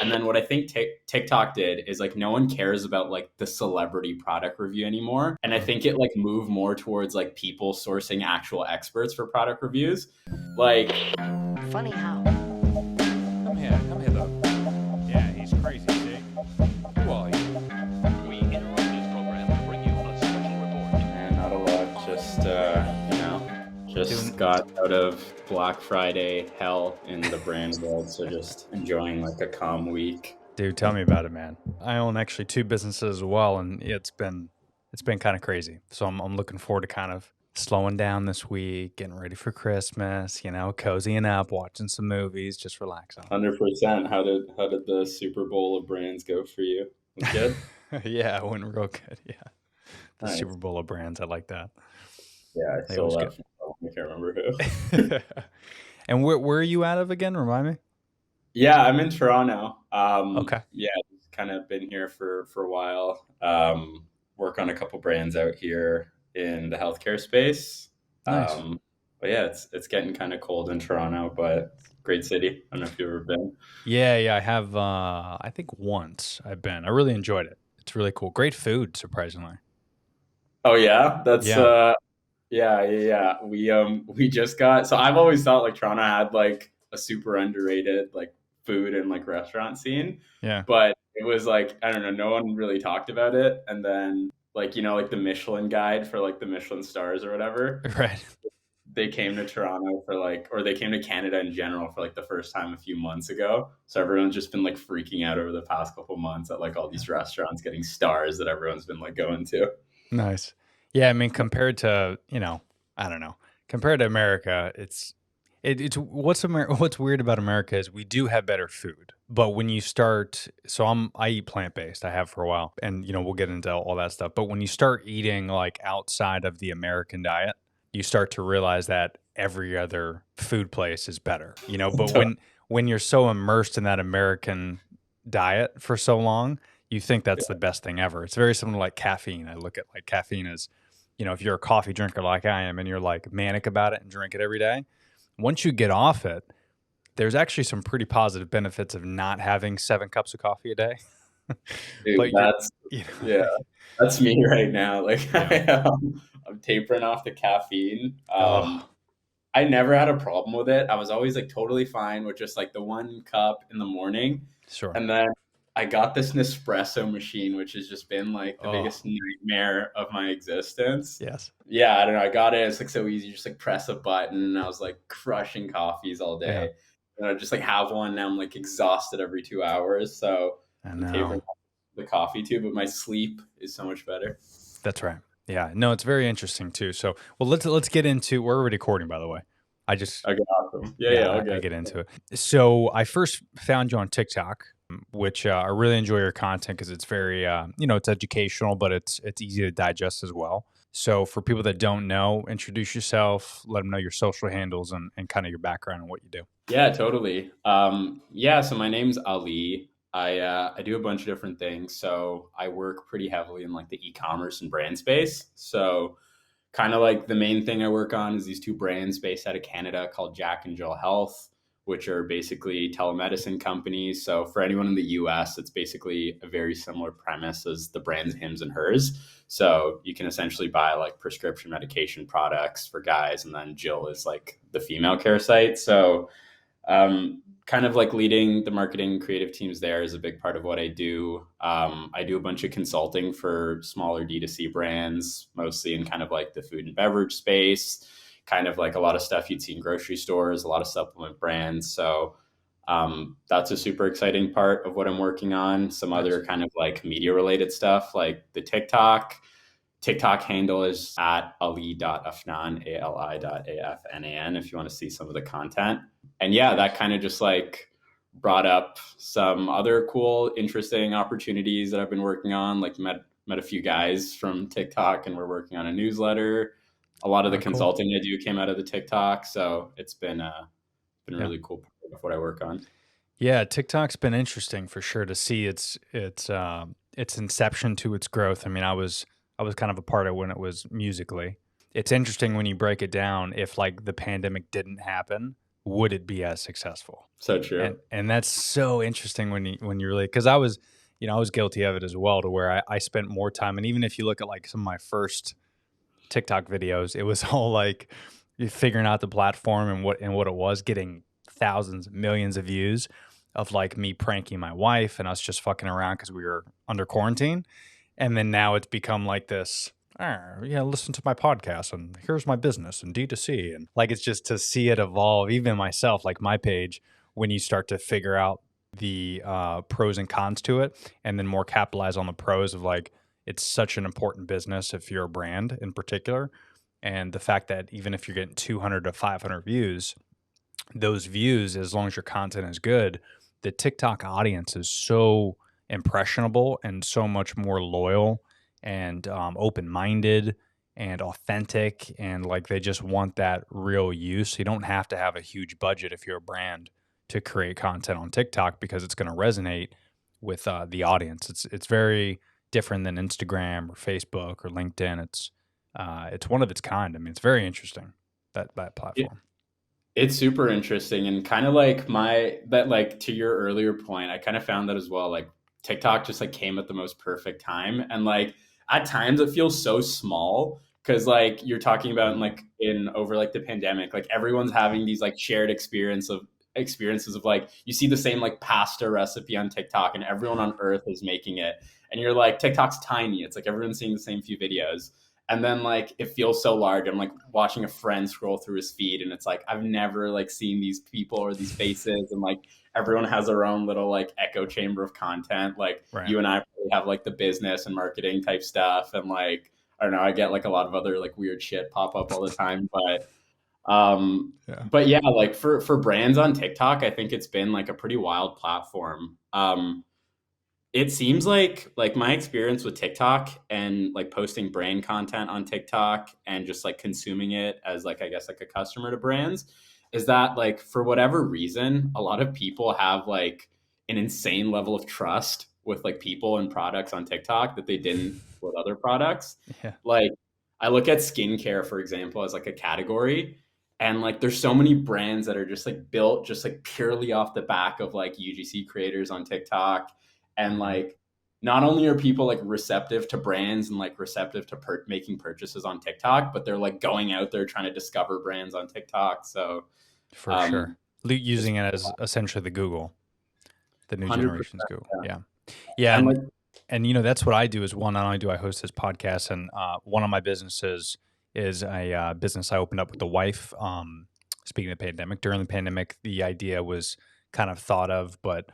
And then what I think TikTok did is like no one cares about like the celebrity product review anymore. And I think it like moved more towards like people sourcing actual experts for product reviews. Like, Funny how. Come here, though. Yeah, he's crazy, see? Who are you? We interrupt this program to bring you a special report. man, not a lot. Just got out of Black Friday hell in the brand world. So just enjoying like a calm week. Dude, tell me about it, man. I own actually 2 businesses as well, and it's been kind of crazy. So I'm looking forward to kind of slowing down this week, getting ready for Christmas, cozying up, watching some movies, just relaxing. 100%. How did the Super Bowl of brands go for you? Was good? Yeah, it went real good. Yeah. The Nice. Super Bowl of brands, I like that. Yeah, I It still was left. I can't remember who. And where are you out of again? Remind me. Yeah, I'm in Toronto. Okay. Yeah, kind of been here for a while. Work on a couple brands out here in the healthcare space. Nice. But yeah, it's getting kind of cold in Toronto, but great city. I don't know if you've ever been. Yeah, I have. I think once I've been. I really enjoyed it. It's really cool. Great food, surprisingly. Oh yeah, that's Yeah. yeah. We just got. So I've always thought like Toronto had like a super underrated like food and like restaurant scene, Yeah. but it was like I don't know, no one really talked about it. And then like like the Michelin guide for like the Michelin stars or whatever, Right. they came to Toronto for like, or they came to Canada in general for like the first time a few months ago. So everyone's just been like freaking out over the past couple months at like all these restaurants getting stars that everyone's been like going to. Nice. Yeah, I mean, compared to I don't know, compared to America, it's what's weird about America is we do have better food, but when you start, so I eat plant based, I have for a while, and we'll get into all that stuff. But when you start eating like outside of the American diet, you start to realize that every other food place is better, But when you're so immersed in that American diet for so long, you think that's the best thing ever. It's very similar to like caffeine. I look at like caffeine as, if you're a coffee drinker like I am and you're like manic about it and drink it every day, once you get off it, there's actually some pretty positive benefits of not having 7 cups of coffee a day. Dude, But that's yeah, that's me right now. Like Yeah. I'm tapering off the caffeine. Oh, I never had a problem with it. I was always like totally fine with just like the 1 cup in the morning. sure. And then I got this Nespresso machine, which has just been like the Oh, biggest nightmare of my existence. yes. Yeah, I don't know. I got it. It's like so easy. You just like press a button, and I was like crushing coffees all Yeah, day. And I just like have one now. I'm like exhausted every 2 hours. So I I'm tapering know. off the coffee too, but my sleep is so much better. That's right. Yeah. No, it's very interesting too. So, well, let's get into. We're already recording, by the way. I just Okay, awesome. Yeah, all I good. get into it. So I first found you on TikTok, which I really enjoy your content because it's very, it's educational, but it's easy to digest as well. So for people that don't know, introduce yourself, let them know your social handles and kind of your background and what you do. Yeah, totally. Yeah, so my name's Ali. I do a bunch of different things. So I work pretty heavily in like the e-commerce and brand space. So kind of like the main thing I work on is these 2 brands based out of Canada called Jack and Jill Health, which are basically telemedicine companies. So for anyone in the US, it's basically a very similar premise as the brands Hims and Hers. So you can essentially buy like prescription medication products for guys, and then Jill is like the female care site. So kind of like leading the marketing creative teams there is a big part of what I do. I do a bunch of consulting for smaller D2C brands, mostly in kind of like the food and beverage space, kind of like a lot of stuff you'd see in grocery stores, a lot of supplement brands. So that's a super exciting part of what I'm working on. Some other kind of like media related stuff, like the TikTok handle is at ali.afnan, ali.afnan, if you want to see some of the content. And yeah, that kind of just like brought up some other cool, interesting opportunities that I've been working on. Like met a few guys from TikTok, and we're working on a newsletter. A lot of the Oh, cool. consulting I do came out of the TikTok, so it's been a Yeah. really cool part of what I work on. Yeah, TikTok's been interesting for sure to see its inception to its growth. I mean, I was kind of a part of when it was Musically. It's interesting when you break it down. If like the pandemic didn't happen, would it be as successful? So true. And that's so interesting when you really, because I was, I was guilty of it as well, to where I spent more time. And even if you look at like some of my first TikTok videos, it was all like figuring out the platform and what it was, getting thousands, millions of views of like me pranking my wife and us just fucking around because we were under quarantine. And then now it's become like this, yeah, listen to my podcast and here's my business and D2C. And like, it's just to see it evolve, even myself, like my page, when you start to figure out the pros and cons to it, and then more capitalize on the pros of like, it's such an important business if you're a brand in particular. And the fact that even if you're getting 200 to 500 views, those views, as long as your content is good, the TikTok audience is so impressionable and so much more loyal and open-minded and authentic, and like they just want that real use. You don't have to have a huge budget if you're a brand to create content on TikTok, because it's going to resonate with the audience. It's very different than Instagram or Facebook or LinkedIn. It's one of its kind. I mean, it's very interesting, that platform. It's super interesting, and kind of like like to your earlier point, I kind of found that as well. Like TikTok just like came at the most perfect time, and like at times it feels so small because like you're talking about in over like the pandemic, like everyone's having these like shared experiences of like you see the same like pasta recipe on TikTok and everyone on earth is making it, and you're like TikTok's tiny. It's like everyone's seeing the same few videos. And then like it feels so large. I'm like watching a friend scroll through his feed, and it's like I've never like seen these people or these faces, and like everyone has their own little like echo chamber of content. Like Right. you and I probably have like the business and marketing type stuff, and like I don't know, I get like a lot of other like weird shit pop up all the time. Yeah. But yeah, like for brands on TikTok, I think it's been like a pretty wild platform. It seems like my experience with TikTok and like posting brand content on TikTok and just like consuming it as like I guess like a customer to brands is that like for whatever reason a lot of people have like an insane level of trust with like people and products on TikTok that they didn't with other products. Yeah. Like I look at skincare for example as like a category, and like there's so many brands that are just like built just like purely off the back of like UGC creators on TikTok. And Mhm. like not only are people like receptive to brands and like receptive to making purchases on TikTok, but they're like going out there trying to discover brands on TikTok. So For sure. um it's Using it as essentially the new 100%. generation's Google. Yeah. Yeah. Yeah. And like And that's what I do as well. Not only do I host this podcast, and one of my businesses is a business I opened up with the wife. Speaking of the pandemic, during the pandemic, the idea was kind of thought of, but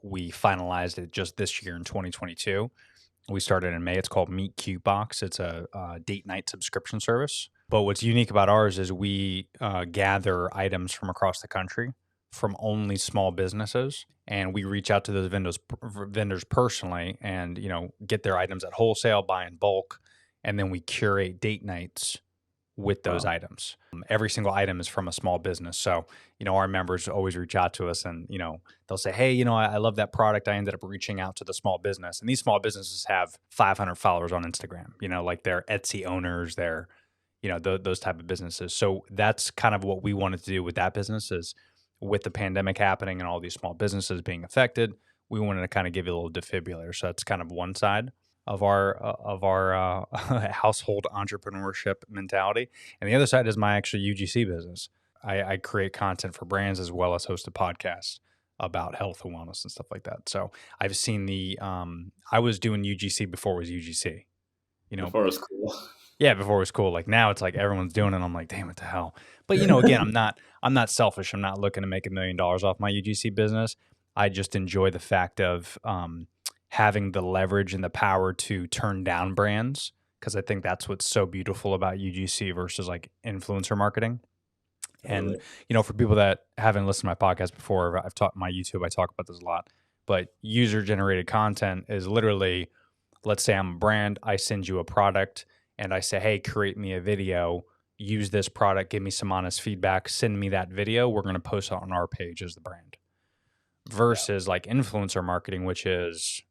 we finalized it just this year in 2022. We started in May. It's called Meet Cute Box. It's a date night subscription service. But what's unique about ours is we gather items from across the country from only small businesses, and we reach out to those vendors personally, and get their items at wholesale, buy in bulk, and then we curate date nights with those wow, items. Every single item is from a small business. So, our members always reach out to us, and, they'll say, hey, I love that product. I ended up reaching out to the small business. And these small businesses have 500 followers on Instagram, like they're Etsy owners, they're, those type of businesses. So that's kind of what we wanted to do with that business is, with the pandemic happening and all these small businesses being affected, we wanted to kind of give you a little defibrillator. So that's kind of one side of our household entrepreneurship mentality, and the other side is my actual UGC business. I create content for brands as well as host a podcast about health and wellness and stuff like that. So I've seen I was doing UGC before it was UGC. You know, before it was cool. yeah, before it was cool. Like now it's like everyone's doing it. I'm like, damn, what the hell? But again, I'm not selfish. I'm not looking to make $1 million off my UGC business. I just enjoy the fact of having the leverage and the power to turn down brands, because I think that's what's so beautiful about UGC versus like influencer marketing. And Totally. for people that haven't listened to my podcast before, I've taught my YouTube. I talk about this a lot. But user generated content is literally, let's say I'm a brand, I send you a product and I say, hey, create me a video, use this product, give me some honest feedback, send me that video. We're going to post it on our page as the brand. Versus like influencer marketing, which is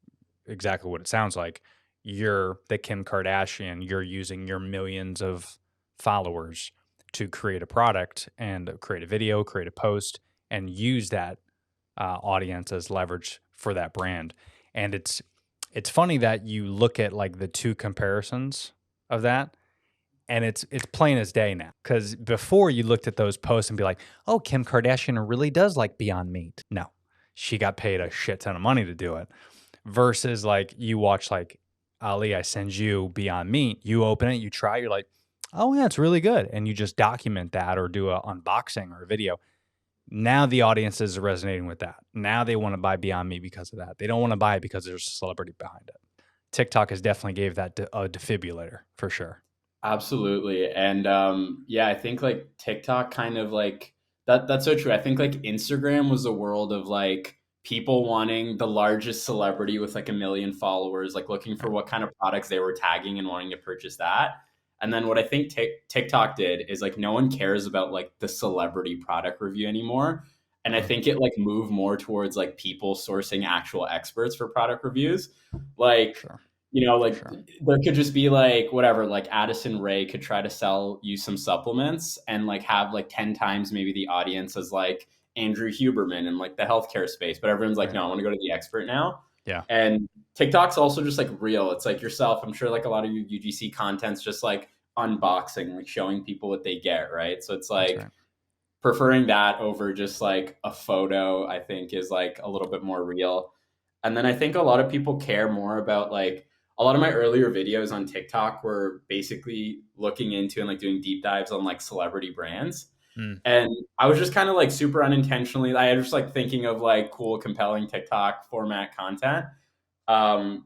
exactly what it sounds like. You're the Kim Kardashian, you're using your millions of followers to create a product and create a video, create a post, and use that audience as leverage for that brand. And it's funny that you look at like the two comparisons of that, and it's plain as day now. Because before you looked at those posts and be like, oh, Kim Kardashian really does like Beyond Meat. No, she got paid a shit ton of money to do it. Versus like you watch like Ali, I send you Beyond Meat, you open it, you try, you're like, oh yeah, it's really good, and you just document that or do a unboxing or a video. Now the audience is resonating with that. Now they want to buy Beyond Meat because of that. They don't want to buy it because there's a celebrity behind it. TikTok has definitely gave that a defibrillator for sure. Absolutely. And yeah, I think like TikTok kind of like that's so true. I think like Instagram was a world of like people wanting the largest celebrity with like a million followers, like looking for Right. what kind of products they were tagging and wanting to purchase that. And then what I think TikTok did is like no one cares about like the celebrity product review anymore. And I Mm, think it like moved more towards like people sourcing actual experts for product reviews. Like, sure, for like sure. there could just be like whatever, like Addison Ray could try to sell you some supplements and like have like 10 times maybe the audience as like Andrew Huberman in like the healthcare space. But everyone's like, Right. no, I want to go to the expert now. Yeah, And TikTok's also just like real. It's like yourself. I'm sure like a lot of your UGC content's just like unboxing, like showing people what they get, right? So it's that's like right. preferring that over just like a photo, I think is like a little bit more real. And then I think a lot of people care more about like a lot of my earlier videos on TikTok were basically looking into and like doing deep dives on like celebrity brands. Mm, And I was just kind of like super unintentionally, I was just like thinking of like cool, compelling TikTok format content,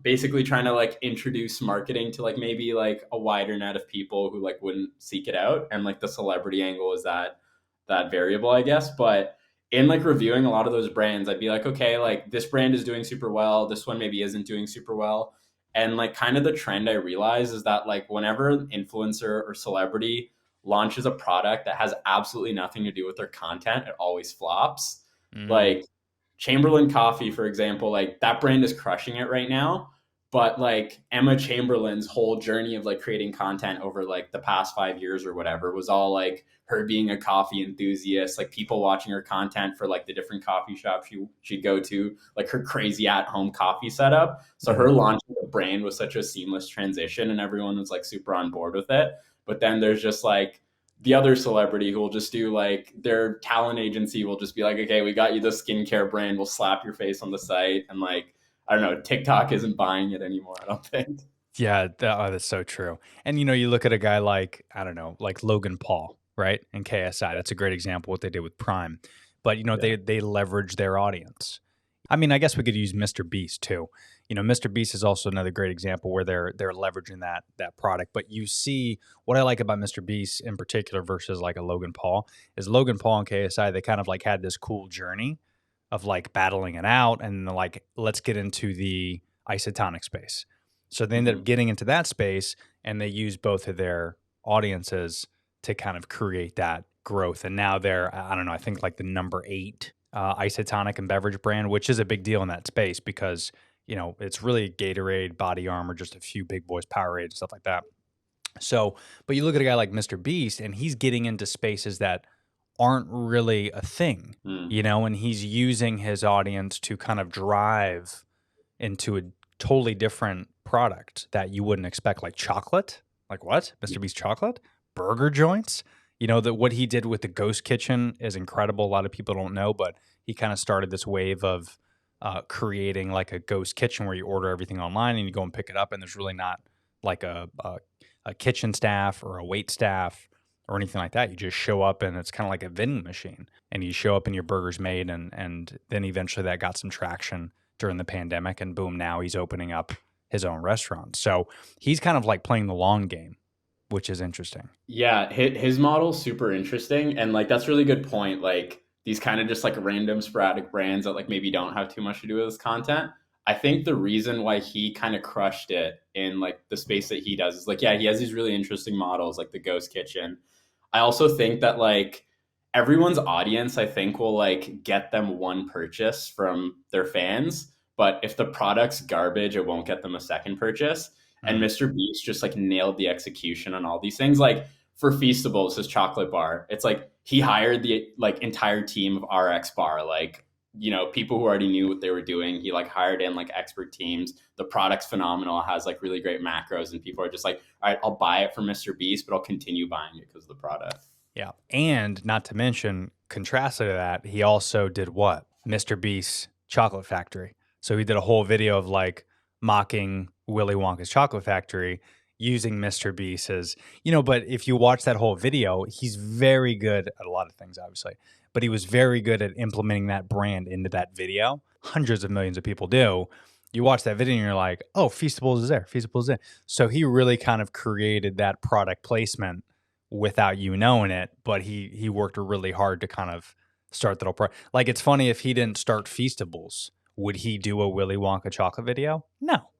basically trying to like introduce marketing to like maybe like a wider net of people who like wouldn't seek it out, and like the celebrity angle is that variable, I guess. But in like reviewing a lot of those brands, I'd be like, okay, like this brand is doing super well, this one maybe isn't doing super well. And like kind of the trend I realize is that like whenever an influencer or celebrity launches a product that has absolutely nothing to do with their content, it always flops. mm, Like Chamberlain Coffee, for example, like that brand is crushing it right now. But like Emma Chamberlain's whole journey of like creating content over like the past 5 years or whatever was all like her being a coffee enthusiast, like people watching her content for like the different coffee shops she'd go to, like her crazy at home coffee setup. So mm. her launching the brand was such a seamless transition and everyone was like super on board with it. But then there's just like the other celebrity who will just do like their talent agency will just be like, okay, we got you the skincare brand, we'll slap your face on the site. And like, I don't know, TikTok isn't buying it anymore, I don't think. Yeah, that's so true. And you look at a guy like, I don't know, like Logan Paul, right? And KSI. That's a great example what they did with Prime. But Yeah. they leverage their audience. I mean, I guess we could use Mr. Beast too. Mr. Beast is also another great example where they're leveraging that product. But you see what I like about Mr. Beast in particular versus like a Logan Paul is Logan Paul and KSI, they kind of like had this cool journey of like battling it out and like let's get into the isotonic space. So they ended up Mhm. getting into that space and they used both of their audiences to kind of create that growth. And now they're, I don't know, I think like the number 8 isotonic and beverage brand, which is a big deal in that space because, it's really Gatorade, Body Armor, just a few big boys, Powerade, stuff like that. So, but you look at a guy like Mr. Beast and he's getting into spaces that aren't really a thing, Mm. and he's using his audience to kind of drive into a totally different product that you wouldn't expect, like chocolate. Like what? Mr. Beast chocolate? Burger joints? That what he did with the ghost kitchen is incredible. A lot of people don't know, but he kind of started this wave of creating like a ghost kitchen where you order everything online and you go and pick it up, and there's really not like a kitchen staff or a wait staff or anything like that. You just show up and it's kind of like a vending machine, and you show up and your burger's made, and then eventually that got some traction during the pandemic, and boom, now he's opening up his own restaurant. So he's kind of like playing the long game, which is interesting. Yeah, his model's super interesting, and like that's a really good point. Like these kind of just like random sporadic brands that like maybe don't have too much to do with his content. I think the reason why he kind of crushed it in like the space that he does is like, yeah, he has these really interesting models like the Ghost Kitchen. I also think that like everyone's audience, I think, will like get them one purchase from their fans, but if the product's garbage, it won't get them a second purchase. And Mm, Mr. Beast just like nailed the execution on all these things. Like for Feastables, his chocolate bar, it's like he hired the like entire team of RX Bar, like, you know, people who already knew what they were doing. He like hired in like expert teams. The product's phenomenal, has like really great macros, and people are just like, all right, I'll buy it from Mr. Beast, but I'll continue buying it because of the product. Yeah. And not to mention, contrasted to that, he also did what? Mr. Beast's Chocolate Factory. So he did a whole video of like mocking Willy Wonka's Chocolate Factory using Mr. Beast as, you know, but if you watch that whole video, he's very good at a lot of things, obviously, but he was very good at implementing that brand into that video. Hundreds of millions of people do. You watch that video and you're like, oh, Feastables is there. Feastables is there. So he really kind of created that product placement without you knowing it, but he worked really hard to kind of start that whole like, it's funny, if he didn't start Feastables, would he do a Willy Wonka chocolate video? No.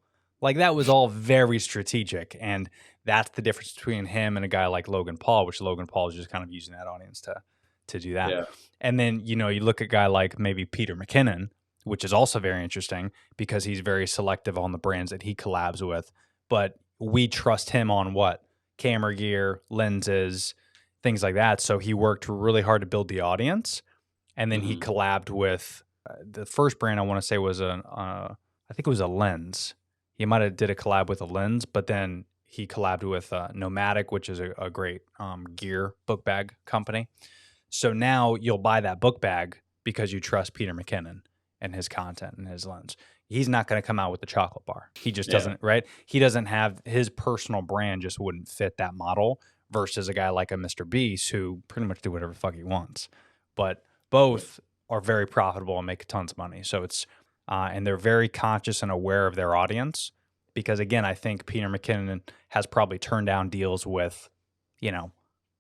Like, that was all very strategic, and that's the difference between him and a guy like Logan Paul, which Logan Paul is just kind of using that audience to do that. Yeah. And then, you know, you look at a guy like maybe Peter McKinnon, which is also very interesting because he's very selective on the brands that he collabs with, but we trust him on what? Camera gear, lenses, things like that. So he worked really hard to build the audience, and then he collabed with the first brand I want to say was I think it was a lens. He might have did a collab with a lens, but then he collabed with Nomadic, which is a great gear book bag company. So now you'll buy that book bag because you trust Peter McKinnon and his content and his lens. He's not going to come out with the chocolate bar. He just doesn't, right? He doesn't have his personal brand, just wouldn't fit that model versus a guy like a Mr. Beast who pretty much do whatever the fuck he wants. But both are very profitable and make tons of money. So it's, and they're very conscious and aware of their audience because, again, I think Peter McKinnon has probably turned down deals with, you know,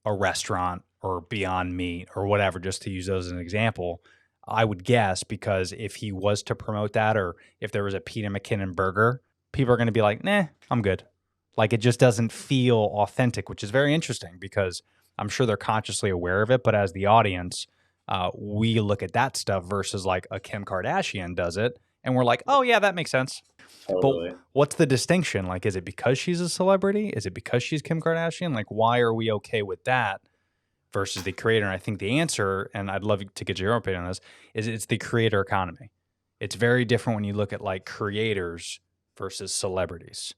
a restaurant or Beyond Meat or whatever, just to use those as an example. I would guess, because if he was to promote that, or if there was a Peter McKinnon burger, people are going to be like, nah, I'm good. Like, it just doesn't feel authentic, which is very interesting because I'm sure they're consciously aware of it. But as the audience, we look at that stuff versus like a Kim Kardashian does it, and we're like, oh yeah, that makes sense. Totally. But what's the distinction? Like, is it because she's a celebrity? Is it because she's Kim Kardashian? Like, why are we okay with that versus the creator? And I think the answer, and I'd love to get your opinion on this, is it's the creator economy. It's very different when you look at like creators versus celebrities.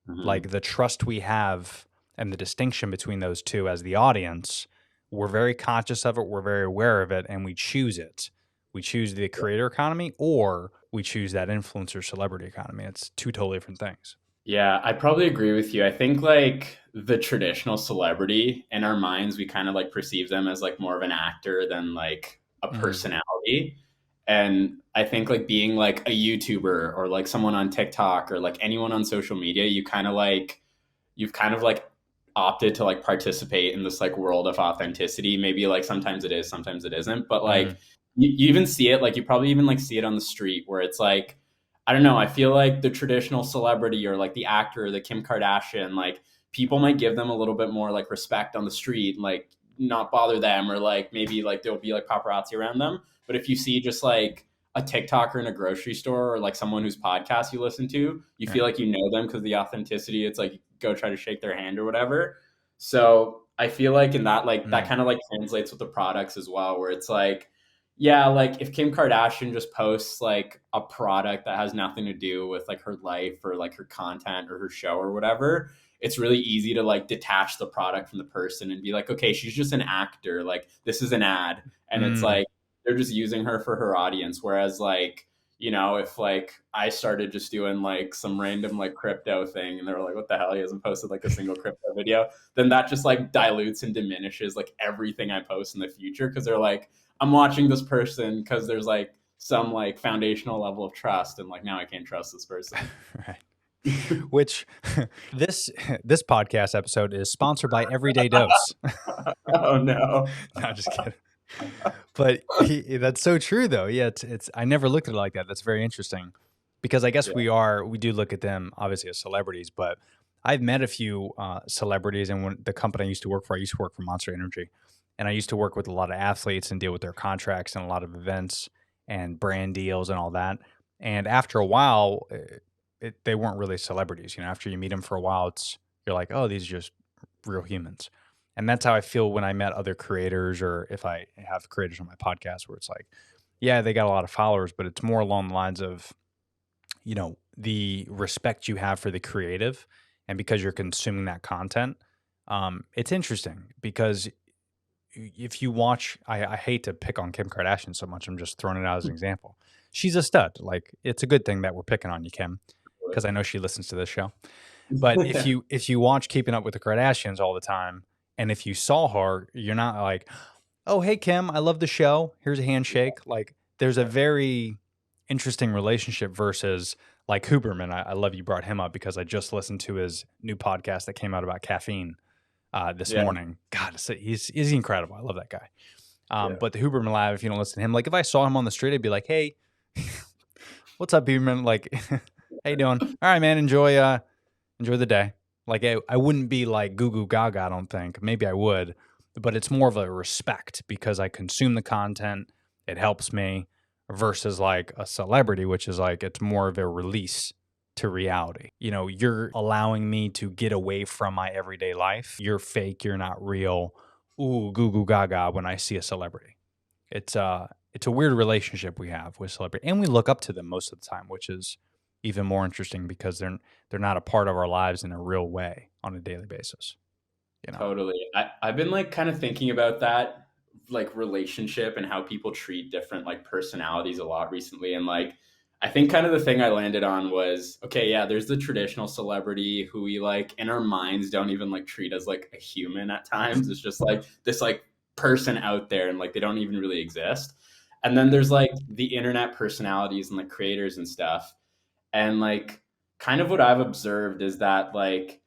Like, the trust we have and the distinction between those two as the audience, we're very conscious of it, we're very aware of it, and we choose it. We choose the creator economy, or we choose that influencer celebrity economy. It's two totally different things. Yeah, I probably agree with you. I think like the traditional celebrity in our minds, we kind of like perceive them as like more of an actor than like a personality. And I think like being like a YouTuber or like someone on TikTok or like anyone on social media, you've kind of like opted to like participate in this like world of authenticity. Maybe like sometimes it is, sometimes it isn't. But like you even see it, like you probably even like see it on the street where it's like, I don't know, I feel like the traditional celebrity or like the actor, the Kim Kardashian, like people might give them a little bit more like respect on the street, like not bother them, or like maybe like there'll be like paparazzi around them. But if you see just like a TikToker in a grocery store or like someone whose podcast you listen to, you feel like you know them because the authenticity, it's like go try to shake their hand or whatever. So I feel like in that, like that kind of like translates with the products as well, where it's like, yeah, like if Kim Kardashian just posts like a product that has nothing to do with like her life or like her content or her show or whatever, it's really easy to like detach the product from the person and be like, okay, she's just an actor. Like this is an ad. And it's like, they're just using her for her audience. Whereas like, you know, if like I started just doing like some random like crypto thing and they were like, what the hell, he hasn't posted like a single crypto video, then that just like dilutes and diminishes like everything I post in the future. Cause they're like, I'm watching this person because there's like some like foundational level of trust. And like, now I can't trust this person. Right. Which this podcast episode is sponsored by Everyday Dose. Oh no. No, just kidding. But that's so true though. Yeah, it's I never looked at it like that. That's very interesting because I guess we do look at them obviously as celebrities, but I've met a few celebrities, and when the company I used to work for Monster Energy, and I used to work with a lot of athletes and deal with their contracts and a lot of events and brand deals and all that. And after a while, they weren't really celebrities. You know, after you meet them for a while, you're like, oh, these are just real humans. And that's how I feel when I met other creators, or if I have creators on my podcast, where it's like, yeah, they got a lot of followers, but it's more along the lines of, the respect you have for the creative, and because you're consuming that content. It's interesting because if you watch, I hate to pick on Kim Kardashian so much. I'm just throwing it out as an example. She's a stud. Like, it's a good thing that we're picking on you, Kim, because I know she listens to this show. But if you watch Keeping Up with the Kardashians all the time, and if you saw her, you're not like, oh, hey Kim, I love the show. Here's a handshake. Like, there's a very interesting relationship versus like Huberman. I love you brought him up because I just listened to his new podcast that came out about caffeine this Yeah. morning. God, he's incredible. I love that guy. Yeah. But the Huberman Lab, if you don't listen to him, like if I saw him on the street, I'd be like, hey, what's up, Huberman? Like, how you doing? All right, man. Enjoy the day. Like, I wouldn't be like goo goo gaga, I don't think. Maybe I would, but it's more of a respect because I consume the content. It helps me versus like a celebrity, which is like, it's more of a release to reality. You're allowing me to get away from my everyday life. You're fake. You're not real. Ooh, goo goo gaga when I see a celebrity. It's a weird relationship we have with celebrity, and we look up to them most of the time, which is even more interesting because they're not a part of our lives in a real way on a daily basis. Totally. I've been like kind of thinking about that like relationship and how people treat different like personalities a lot recently. And like I think kind of the thing I landed on was, okay, yeah, there's the traditional celebrity who we like in our minds don't even like treat as like a human at times. It's just like this like person out there and like they don't even really exist. And then there's like the internet personalities and the creators and stuff. And like kind of what I've observed is that like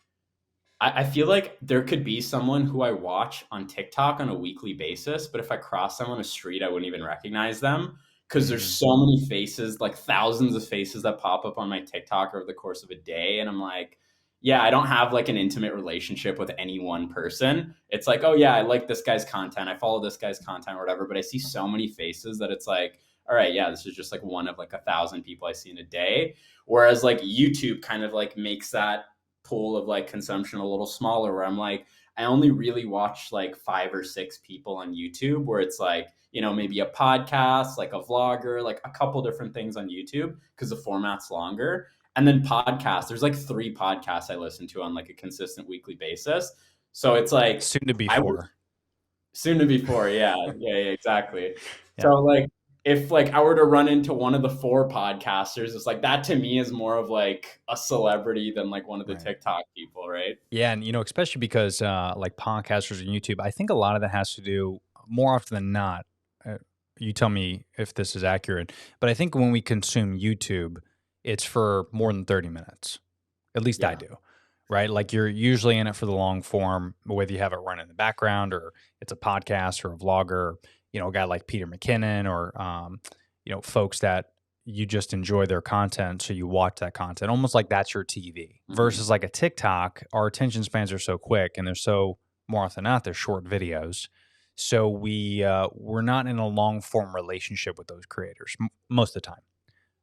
I feel like there could be someone who I watch on TikTok on a weekly basis, but if I cross them on a street, I wouldn't even recognize them because there's Mm. so many faces, like thousands of faces that pop up on my TikTok over the course of a day. And I'm like, yeah, I don't have like an intimate relationship with any one person. It's like, oh yeah, I like this guy's content. I follow this guy's content or whatever, but I see so many faces that it's like, all right, yeah, this is just like one of like 1,000 people I see in a day. Whereas like YouTube kind of like makes that pool of like consumption a little smaller where I'm like, I only really watch like 5 or 6 people on YouTube where it's like, maybe a podcast, like a vlogger, like a couple different things on YouTube because the format's longer. And then podcasts, there's like 3 podcasts I listen to on like a consistent weekly basis. So it's like, Soon to be I would 4. soon to be 4. Yeah. Yeah, exactly. So Yeah. like, if like I were to run into one of the 4 podcasters, it's like that to me is more of like a celebrity than like one of the Right. TikTok people, right? Yeah, and especially because like podcasters and YouTube, I think a lot of that has to do more often than not. Uh, you tell me if this is accurate, but I think when we consume YouTube, it's for more than 30 minutes. At least I Yeah. do. Right? Like, you're usually in it for the long form, whether you have it run in the background or it's a podcast or a vlogger, a guy like Peter McKinnon or folks that you just enjoy their content, so you watch that content almost like that's your TV. Mhm. Versus like a TikTok, our attention spans are so quick and they're so, more often than not, they're short videos. So we're not in a long form relationship with those creators most of the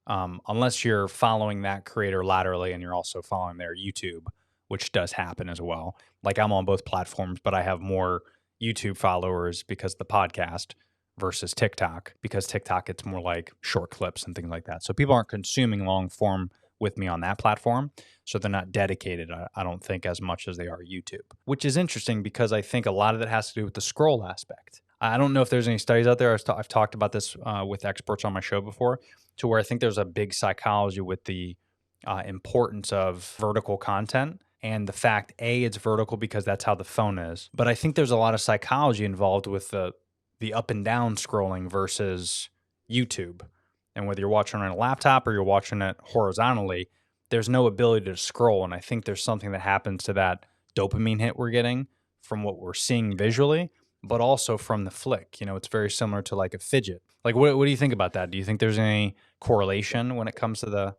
time. Unless you're following that creator laterally and you're also following their YouTube, which does happen as well. Like, I'm on both platforms, but I have more YouTube followers because of the podcast versus TikTok, because TikTok, it's more like short clips and things like that. So people aren't consuming long form with me on that platform. So they're not dedicated, I don't think, as much as they are YouTube, which is interesting because I think a lot of it has to do with the scroll aspect. I don't know if there's any studies out there. I've talked about this with experts on my show before, to where I think there's a big psychology with the importance of vertical content and the fact, it's vertical because that's how the phone is. But I think there's a lot of psychology involved with the up and down scrolling versus YouTube. And whether you're watching on a laptop or you're watching it horizontally, there's no ability to scroll. And I think there's something that happens to that dopamine hit we're getting from what we're seeing visually, but also from the flick. It's very similar to like a fidget. Like, what do you think about that? Do you think there's any correlation when it comes to the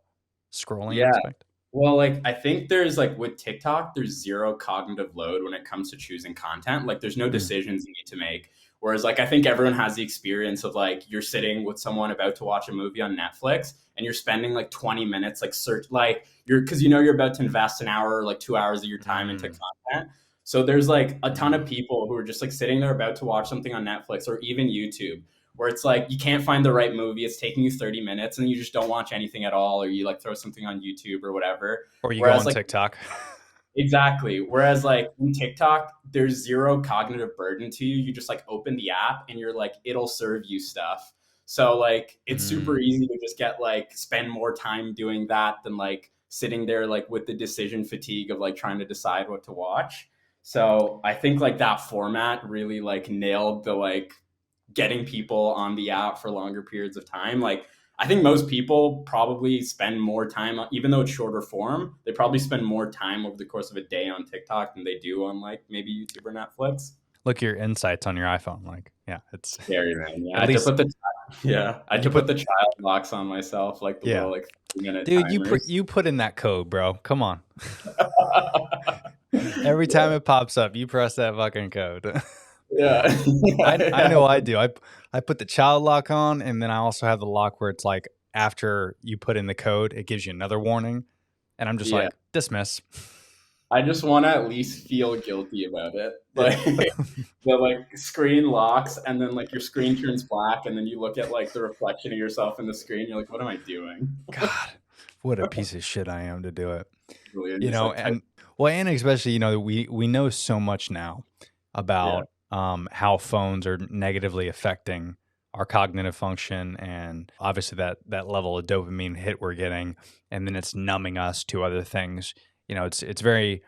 scrolling Yeah. aspect? Well, like I think there's like with TikTok, there's zero cognitive load when it comes to choosing content. Like there's no Mm. decisions you need to make. Whereas like I think everyone has the experience of like you're sitting with someone about to watch a movie on Netflix and you're spending like 20 minutes like search like you're because you're about to invest an hour or like 2 hours of your time into Mm. content. So there's like a ton Mm. of people who are just like sitting there about to watch something on Netflix or even YouTube, where it's like you can't find the right movie, it's taking you 30 minutes and you just don't watch anything at all, or you like throw something on YouTube or whatever. Or you go Whereas on like TikTok. exactly. Whereas like in TikTok, there's zero cognitive burden to you. You just like open the app and you're like, it'll serve you stuff. So like it's super Mm. easy to just get like spend more time doing that than like sitting there like with the decision fatigue of like trying to decide what to watch. So I think like that format really like nailed the like getting people on the app for longer periods of time. Like I think most people probably spend more time, even though it's shorter form, they probably spend more time over the course of a day on TikTok than they do on like maybe YouTube or Netflix. Look at your insights on your iPhone. Like, yeah, it's Scary, man. Yeah, at I had to least put the yeah, I had you to put put, the child locks on myself, like the yeah. little like 3 minute Dude, timers. you put in that code, bro. Come on. Every time it pops up, you press that fucking code. Yeah, I yeah, know I do. I put the child lock on, and then I also have the lock where it's like after you put in the code, it gives you another warning, and I'm just yeah. like dismiss. I just want to at least feel guilty about it. Yeah. Like the like screen locks and then like your screen turns black and then you look at like the reflection of yourself in the screen. You're like, what am I doing? God, what a piece of shit I am to do it. Really, and You just know, like type. and well, and especially, we know so much now Yeah. about how phones are negatively affecting our cognitive function, and obviously that level of dopamine hit we're getting, and then it's numbing us to other things. It's very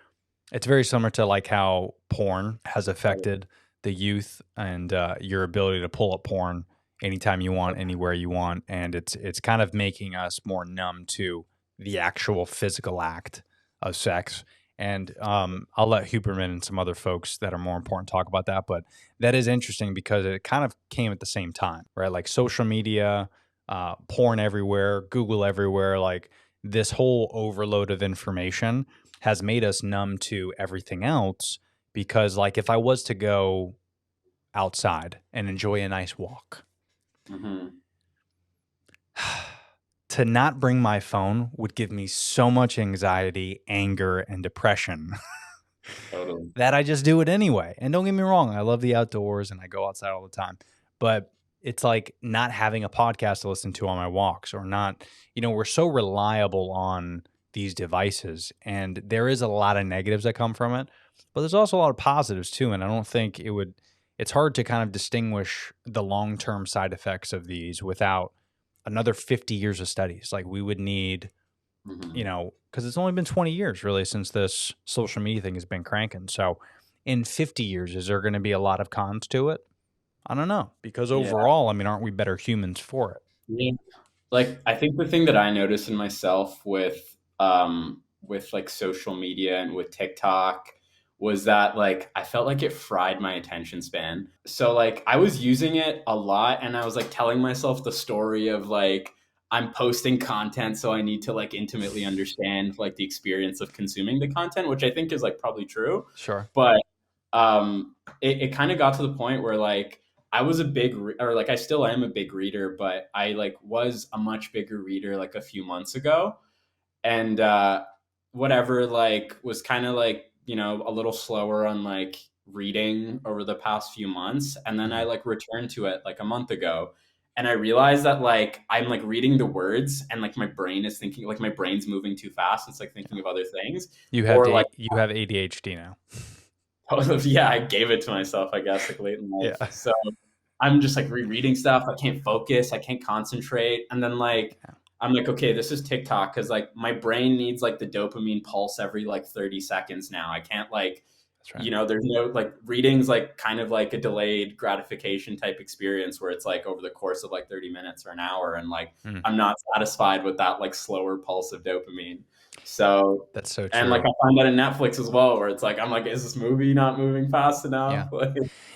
similar to like how porn has affected the youth, and your ability to pull up porn anytime you want, anywhere you want, and it's kind of making us more numb to the actual physical act of sex. And I'll let Huberman and some other folks that are more important talk about that. But that is interesting because it kind of came at the same time, right? Like social media, porn everywhere, Google everywhere, like this whole overload of information has made us numb to everything else. Because, like, if I was to go outside and enjoy a nice walk, Hmm. to not bring my phone would give me so much anxiety, anger, and depression Totally. that I just do it anyway. And don't get me wrong, I love the outdoors and I go outside all the time. But it's like not having a podcast to listen to on my walks, or not, we're so reliable on these devices, and there is a lot of negatives that come from it, but there's also a lot of positives too. And I don't think it's hard to kind of distinguish the long-term side effects of these without another 50 years of studies. Like we would need, Hmm. because it's only been 20 years really since this social media thing has been cranking. So in 50 years, is there going to be a lot of cons to it? I don't know, because Yeah. overall, I mean, aren't we better humans for it? Yeah. Like I think the thing that I notice in myself with like social media and with TikTok was that like I felt like it fried my attention span. So like I was using it a lot and I was like telling myself the story of like I'm posting content so I need to like intimately understand like the experience of consuming the content, which I think is like probably true. Sure. But it kind of got to the point where like I was a or like I still am a big reader, but I like was a much bigger reader like a few months ago, and whatever like was kind of like a little slower on like reading over the past few months, and then I Mhm. like returned to it like a month ago, and I realized that like I'm like reading the words and like my brain is thinking like my brain's moving too fast. It's like thinking Yeah. of other things, or like You have ADHD now. yeah, I gave it to myself, I guess, like late in life. Yeah. So I'm just like rereading stuff. I can't focus. I can't concentrate. And then like Yeah. I'm like, okay, this is TikTok because like my brain needs like the dopamine pulse every like 30 seconds now. I can't like, That's right. there's no like reading's like kind of like a delayed gratification type experience where it's like over the course of like 30 minutes or an hour. And like Mm. I'm not satisfied with that like slower pulse of dopamine. So That's so and like true. I find that in Netflix as well, where it's like I'm like, is this movie not moving fast Yeah. enough? Like,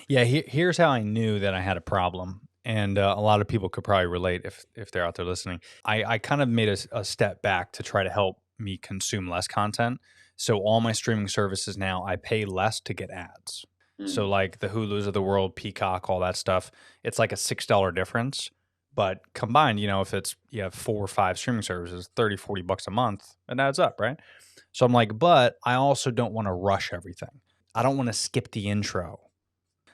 Yeah. Here's how I knew that I had a problem. And a lot of people could probably relate if they're out there listening. I kind of made a step back to try to help me consume less content. So all my streaming services now, I pay less to get ads. So mm, like the Hulus of the world, Peacock, all that stuff, it's like a $6 difference. But combined, if you have 4 or 5 streaming services, 30, $40 a month, it adds up, right? So I'm like, but I also don't want to rush everything. I don't want to skip the intro.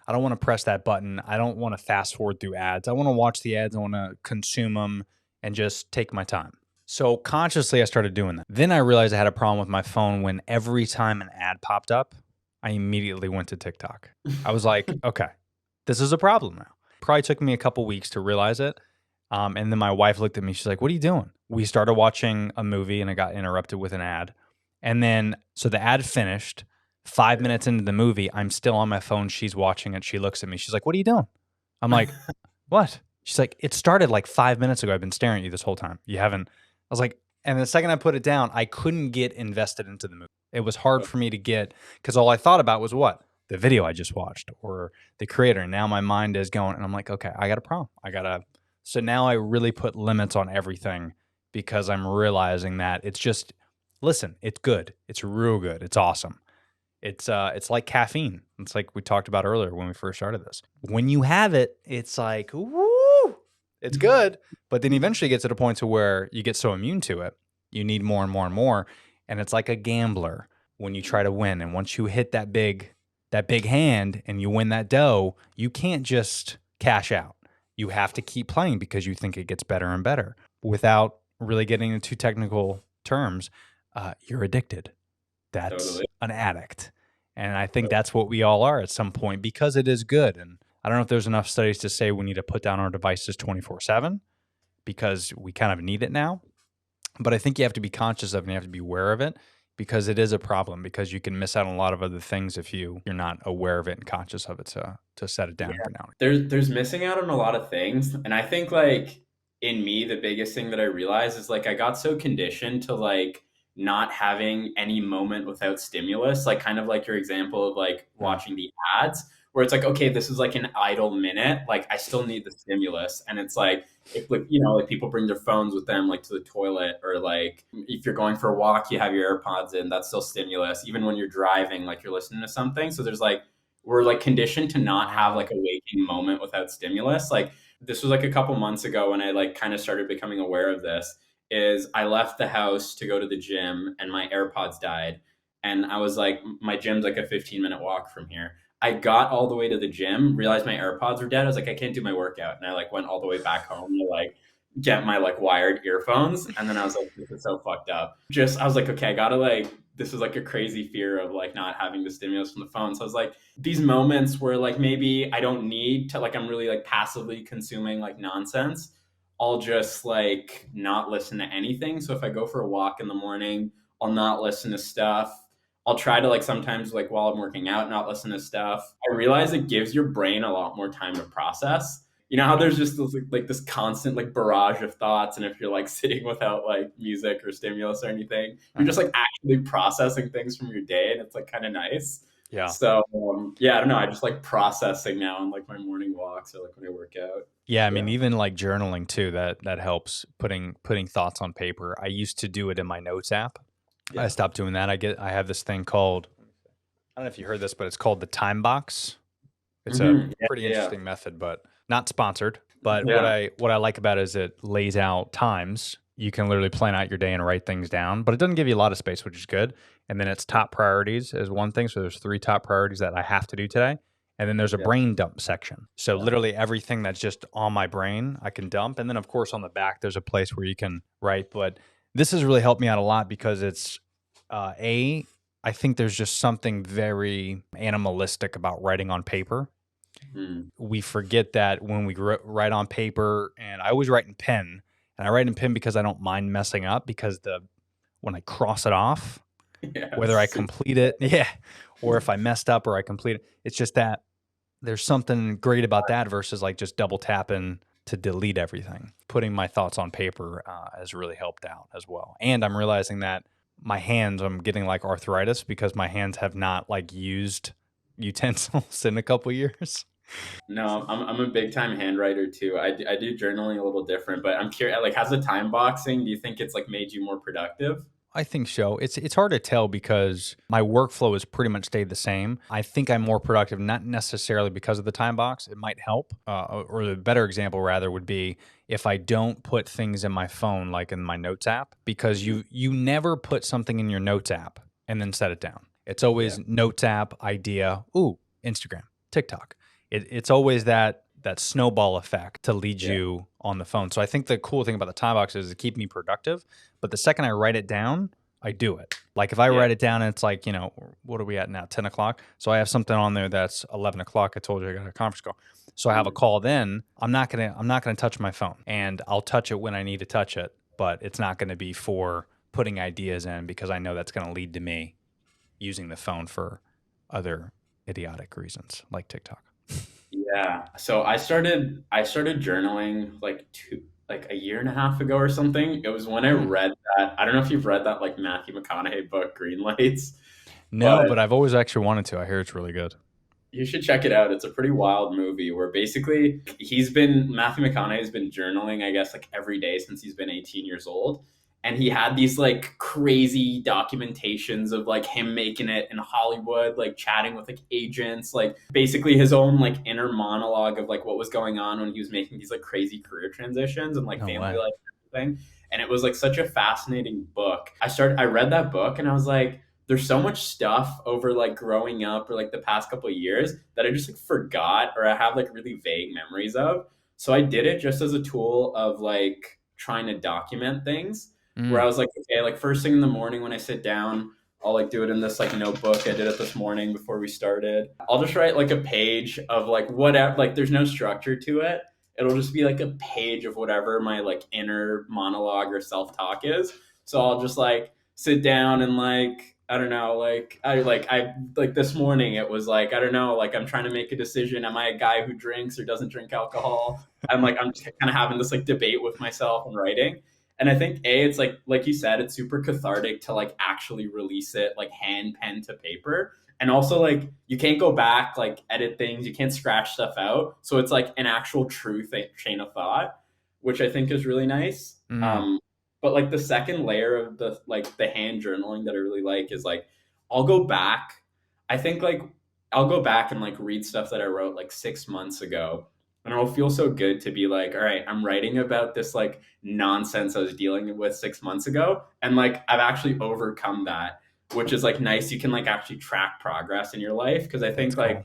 I don't want to press that button. I don't want to fast forward through ads. I want to watch the ads. I want to consume them and just take my time. So consciously, I started doing that. Then I realized I had a problem with my phone when every time an ad popped up, I immediately went to TikTok. I was like, okay, this is a problem now. Probably took me a couple weeks to realize it. And then my wife looked at me. She's like, what are you doing? We started watching a movie and I got interrupted with an ad. And then, so the ad finished. 5 minutes into the movie, I'm still on my phone. She's watching it. She looks at me. She's like, what are you doing? I'm like, what? She's like, it started like 5 minutes ago. I've been staring at you this whole time. You haven't. I was like, and the second I put it down, I couldn't get invested into the movie. It was hard for me to get, because all I thought about was what? The video I just watched or the creator. And now my mind is going, and I'm like, okay, I got a problem. So now I really put limits on everything because I'm realizing that it's just, listen, it's good. It's real good. It's awesome. It's like caffeine. It's like we talked about earlier when we first started this. When you have it, it's like, woo, it's good. But then eventually you get to the point to where you get so immune to it, you need more and more and more. And it's like a gambler when you try to win. And once you hit that big hand and you win that dough, you can't just cash out. You have to keep playing because you think it gets better and better. Without really getting into technical terms, you're addicted. That's Totally. an addict. And I think that's what we all are at some point because it is good. And I don't know if there's enough studies to say we need to put down our devices 24/7 because we kind of need it now. But I think you have to be conscious of it and you have to be aware of it because it is a problem because you can miss out on a lot of other things if you're not aware of it and conscious of it to set it down for now. There's missing out on a lot of things. And I think like in me, the biggest thing that I realized is like I got so conditioned to like not having any moment without stimulus, like kind of like your example of like watching the ads, where it's like, okay, this is like an idle minute. Like I still need the stimulus. And it's like if like, you know, like people bring their phones with them like to the toilet, or like if you're going for a walk, you have your AirPods in, that's still stimulus. Even when you're driving, like you're listening to something. So there's like we're like conditioned to not have like a waking moment without stimulus. Like this was like a couple months ago when I like kind of started becoming aware of this. Is I left the house to go to the gym and my AirPods died. And I was like, my gym's like a 15-minute walk from here. I got all the way to the gym, realized my AirPods were dead. I was like, I can't do my workout. And I like went all the way back home to like get my like wired earphones. And then I was like, this is so fucked up. I was like, okay, I gotta like, this is like a crazy fear of like not having the stimulus from the phone. So I was like, these moments where like maybe I don't need to, like I'm really like passively consuming like nonsense. I'll just like not listen to anything. So if I go for a walk in the morning, I'll not listen to stuff. I'll try to like sometimes like while I'm working out, not listen to stuff. I realize it gives your brain a lot more time to process. You know how there's just like this constant like barrage of thoughts, and if you're like sitting without like music or stimulus or anything, you're just like actually processing things from your day, and it's like kind of nice. Yeah. So yeah, I don't know. I just like processing now on like my morning walks or like when I work out. Yeah, I mean, even like journaling too, that helps putting thoughts on paper. I used to do it in my notes app. I stopped doing that. I have this thing called, I don't know if you heard this, but it's called the Time Box. It's a pretty interesting method, but not sponsored. But what I like about it is it lays out times. You can literally plan out your day and write things down, but it doesn't give you a lot of space, which is good. And then it's top priorities is one thing. So there's 3 top priorities that I have to do today. And then there's a brain dump section. So literally everything that's just on my brain, I can dump. And then of course on the back, there's a place where you can write. But this has really helped me out a lot because it's I think there's just something very animalistic about writing on paper. We forget that when we write on paper, and I always write in pen, and I write in pen because I don't mind messing up because when I cross it off, whether I complete it, or if I messed up or I complete it, it's just that there's something great about that versus like just double tapping to delete everything. Putting my thoughts on paper has really helped out as well. And I'm realizing that my hands, I'm getting like arthritis because my hands have not like used utensils in a couple years. No, I'm a big time handwriter too. I do journaling a little different, but I'm curious, like, has the time boxing, do you think it's like made you more productive? I think so. It's hard to tell because my workflow has pretty much stayed the same. I think I'm more productive, not necessarily because of the time box. It might help. Or the better example rather would be if I don't put things in my phone, like in my notes app, because you never put something in your notes app and then set it down. It's always notes app, idea, ooh, Instagram, TikTok. It's always that snowball effect to lead Yeah. you on the phone. So I think the cool thing about the time box is to keep me productive. But the second I write it down, I do it. Like if I Yeah. write it down and it's like, what are we at now? 10 o'clock. So I have something on there that's 11 o'clock. I told you I got a conference call. So I have a call then. I'm not gonna touch my phone, and I'll touch it when I need to touch it, but it's not gonna be for putting ideas in, because I know that's gonna lead to me using the phone for other idiotic reasons like TikTok. Yeah. So I started journaling like a year and a half ago or something. It was when I Mm. read that. I don't know if you've read that like Matthew McConaughey book, Green Lights, No, but but I've always actually wanted to. I hear it's really good. you should check it out. It's a pretty wild movie where basically Matthew McConaughey has been journaling, I guess, like every day since he's been 18 years old. And he had these like crazy documentations of like him making it in Hollywood, like chatting with like agents, like basically his own like inner monologue of like what was going on when he was making these like crazy career transitions and like No family way. life and everything. And it was like such a fascinating book. I read that book and I was like, there's so much stuff over like growing up or like the past couple of years that I just like forgot or I have like really vague memories of. So I did it just as a tool of like trying to document things where I Mm. was like, okay, like first thing in the morning when I sit down, I'll like do it in this like notebook. I did it this morning before we started. I'll just write like a page of like whatever, like there's no structure to it. It'll just be like a page of whatever my like inner monologue or self talk is. So I'll just like sit down and like I don't know, like this morning it was like I don't know, like I'm trying to make a decision. Am I a guy who drinks or doesn't drink alcohol? I'm just kind of having this like debate with myself and writing. And I think it's like you said, it's super cathartic to like actually release it like hand pen to paper. And also like you can't go back like edit things, you can't scratch stuff out. So it's like an actual true chain of thought, which I think is really nice. Mm. But like the second layer of the hand journaling that I really like is like I'll go back. I think like I'll go back and like read stuff that I wrote like 6 months ago. And it'll feel so good to be like, all right, I'm writing about this like nonsense I was dealing with 6 months ago. And like I've actually overcome that, which is like nice. You can like actually track progress in your life. Cause I That's think like cool.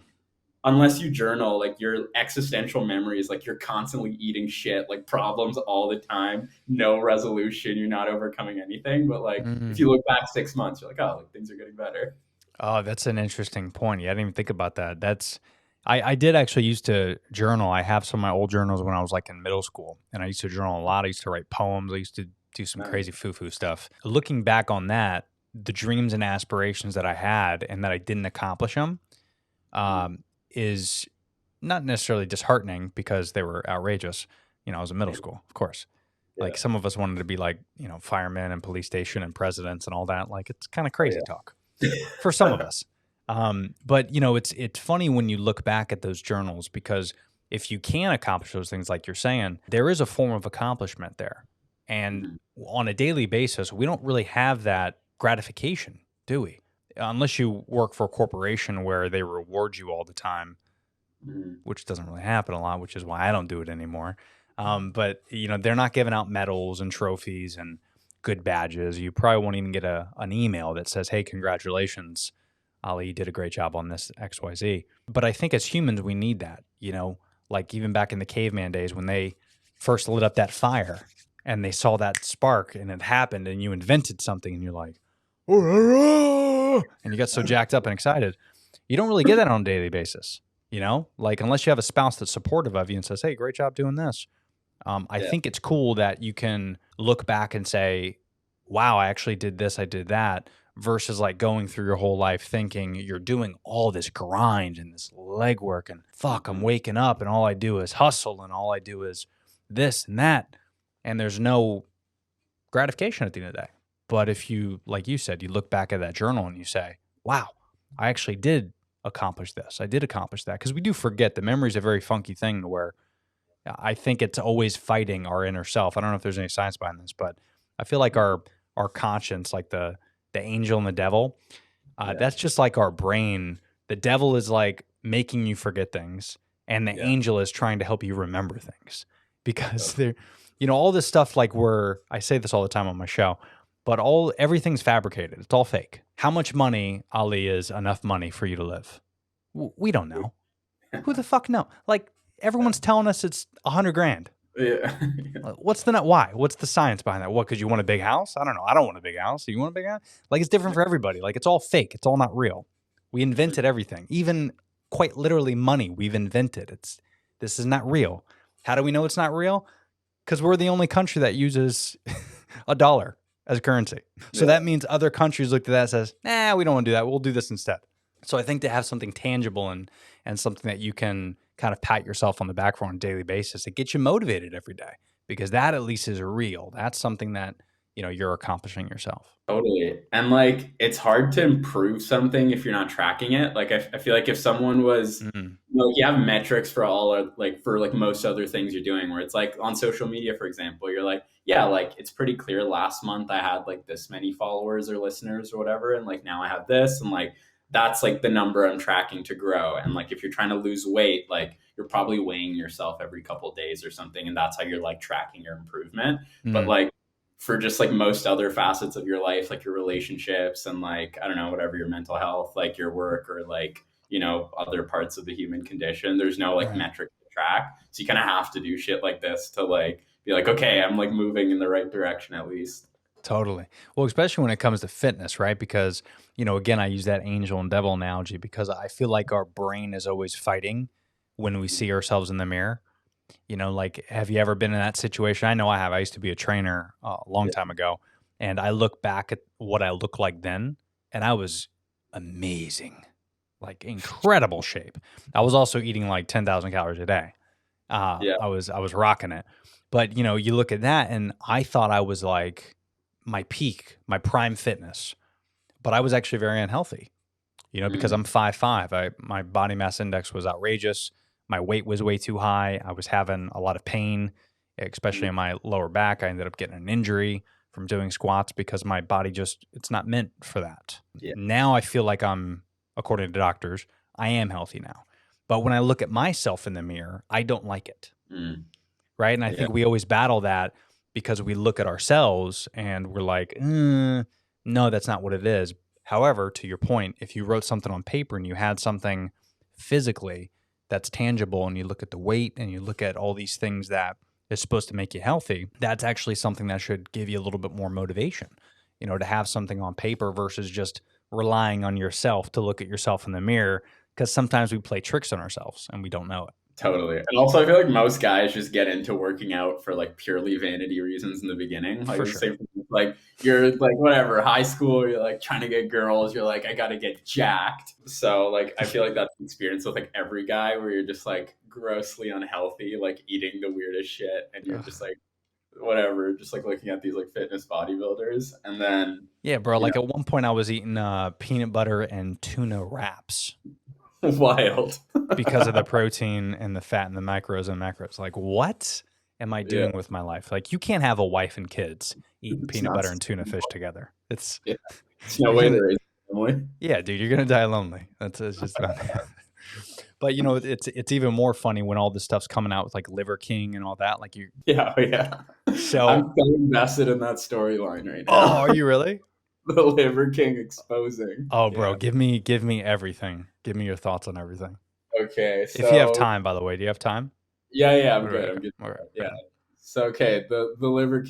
unless you journal, like your existential memories, like you're constantly eating shit, like problems all the time, no resolution, you're not overcoming anything. But like if Mm. you look back 6 months, you're like, oh, like things are getting better. Oh, that's an interesting point. Yeah, I didn't even think about that. I did actually used to journal. I have some of my old journals when I was like in middle school, and I used to journal a lot. I used to write poems. I used to do some Nice. crazy foo-foo stuff. Looking back on that, the dreams and aspirations that I had and that I didn't accomplish them, Mm, is not necessarily disheartening because they were outrageous. I was in middle school, of course. yeah. Like some of us wanted to be like, firemen and police station and presidents and all that. Like it's kind of Oh crazy talk for some of us. But it's funny when you look back at those journals, because if you can accomplish those things, like you're saying, there is a form of accomplishment there. And Mhm, on a daily basis, we don't really have that gratification, do we? Unless you work for a corporation where they reward you all the time, mhm, which doesn't really happen a lot, which is why I don't do it anymore. But they're not giving out medals and trophies and good badges. You probably won't even get an email that says, "Hey, congratulations, Ali, you did a great job on this XYZ." But I think as humans, we need that. Like even back in the caveman days when they first lit up that fire and they saw that spark and it happened, and you invented something, and you're like, and you got so jacked up and excited. You don't really get that on a daily basis. Like unless you have a spouse that's supportive of you and says, "Hey, great job doing this." I yeah. think it's cool that you can look back and say, "Wow, I actually did this, I did that," versus like going through your whole life thinking you're doing all this grind and this legwork and fuck, I'm Mhm, waking up and all I do is hustle and all I do is this and that. And there's no gratification at the end of the day. But if you, like you said, you look back at that journal and you say, "Wow, I actually did accomplish this. I did accomplish that." Because we do forget that memory is a very funky thing to where I think it's always fighting our inner self. I don't know if there's any science behind this, but I feel like mhm, our conscience, like the angel and the devil, yeah. that's just like our brain. The devil is like making you forget things, and the Yeah. angel is trying to help you remember things because Yep. they're, all this stuff. Like I say this all the time on my show. but everything's fabricated. It's all fake. How much money, Ali, is enough money for you to live? We don't know. Who the fuck know? Like, everyone's telling us it's 100 grand. Yeah. What's the why? What's the science behind that? What? Because you want a big house? I don't know. I don't want a big house. You want a big house? Like, it's different for everybody. Like, it's all fake. It's all not real. We invented everything, even quite literally money. We've invented. This is not real. How do we know it's not real? Because we're the only country that uses a dollar as currency. So that means other countries looked at that and says, nah, we don't want to do that. We'll do this instead. So I think to have something tangible and something that you can kind of pat yourself on the back for on a daily basis, it gets you motivated every day, because that at least is real. That's something that, you're accomplishing yourself. Totally. And like, it's hard to improve something if you're not tracking it. Like, I feel like if someone was, you have metrics for for most other things you're doing, where it's like on social media, for example, you're like, yeah, like it's pretty clear last month I had like this many followers or listeners or whatever. And like now I have this, and like, that's like the number I'm tracking to grow. And like, if you're trying to lose weight, like you're probably weighing yourself every couple of days or something. And that's how you're like tracking your improvement. But like, for just like most other facets of your life, like your relationships and like, I don't know, whatever, your mental health, like your work, or like, other parts of the human condition, there's no like metric to track. So you kind of have to do shit like this to like be like, okay, I'm like moving in the right direction at least. Totally. Well, especially when it comes to fitness, right? Because, again, I use that angel and devil analogy because I feel like our brain is always fighting when we see ourselves in the mirror. Like, have you ever been in that situation? I know I have. I used to be a trainer a long time ago, and I look back at what I looked like then, and I was amazing, like incredible shape. I was also eating like 10,000 calories a day. I was rocking it. But, you look at that, and I thought I was like my peak, my prime fitness, but I was actually very unhealthy, because I'm 5'5". My body mass index was outrageous. My weight was way too high. I was having a lot of pain, especially in my lower back. I ended up getting an injury from doing squats because my body it's not meant for that. Yeah. Now I feel like according to doctors, I am healthy now. But when I look at myself in the mirror, I don't like it. Right? And I think we always battle that because we look at ourselves and we're like, no, that's not what it is. However, to your point, if you wrote something on paper and you had something physically that's tangible, and you look at the weight and you look at all these things that is supposed to make you healthy, that's actually something that should give you a little bit more motivation, to have something on paper versus just relying on yourself to look at yourself in the mirror, because sometimes we play tricks on ourselves and we don't know it. Totally. And also, I feel like most guys just get into working out for like purely vanity reasons in the beginning. Like, like you're like, whatever, high school, you're like trying to get girls, you're like, I got to get jacked. So like, I feel like that's the experience with like every guy, where you're just like grossly unhealthy, like eating the weirdest shit. And you're just like, whatever, just like looking at these like fitness bodybuilders. And then, yeah, bro, like at one point I was eating peanut butter and tuna wraps. Wild. Because of the protein and the fat and the macros. Like, what am I doing with my life? Like, you can't have a wife and kids eating peanut butter and tuna fish together. It's no way there is family. Yeah, dude, you're gonna die lonely. It's just about that. But it's even more funny when all this stuff's coming out with like Liver King and all that. Like So I'm so invested in that storyline right now. Oh, are you really? The Liver King exposing. Oh, bro, give me everything. Give me your thoughts on everything. Okay, so if you have time, by the way, do you have time? Yeah, I'm good. I'm good. All right. Yeah. So okay, the Liver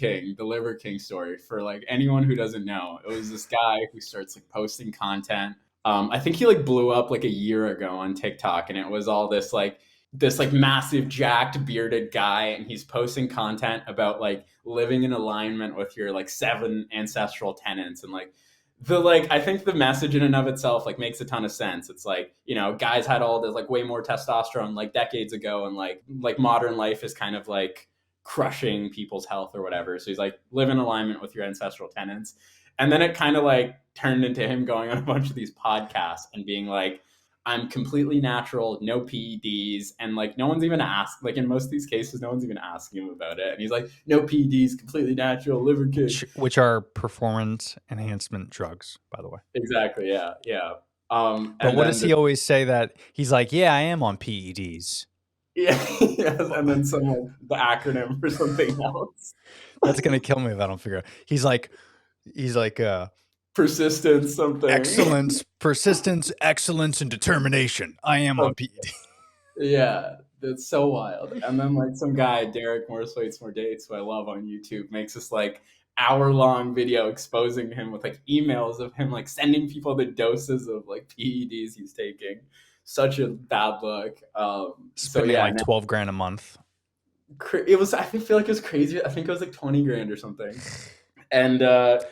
King story, for like anyone who doesn't know, it was this guy who starts like posting content. I think he like blew up like a year ago on TikTok, and it was all this massive jacked bearded guy, and he's posting content about like living in alignment with your like 7 ancestral tenets, and like I think the message in and of itself like makes a ton of sense. It's like, guys had all this like way more testosterone like decades ago, and like modern life is kind of like crushing people's health or whatever. So he's like, live in alignment with your ancestral tenets. And then it kind of like turned into him going on a bunch of these podcasts and being like, I'm completely natural, no PEDs. And like, no one's even asked, like in most of these cases, no one's even asking him about it. And he's like, no PEDs, completely natural, Liver King. Which are performance enhancement drugs, by the way. Exactly. Yeah. Yeah. But what does he always say that he's like, yeah, I am on PEDs. Yeah. Yes, and then the acronym for something else. That's going to kill me if I don't figure out. He's like, He's like Persistence, something. excellence, persistence, excellence, and determination. I am on PED. Yeah, that's so wild. And then like some guy, Derek More Slates More Dates, who I love on YouTube, makes this like hour-long video exposing him with like emails of him like sending people the doses of like PEDs he's taking. Such a bad look. So Spending yeah, like 12 grand a month. it was. I feel like it was crazy. I think it was like 20 grand or something. And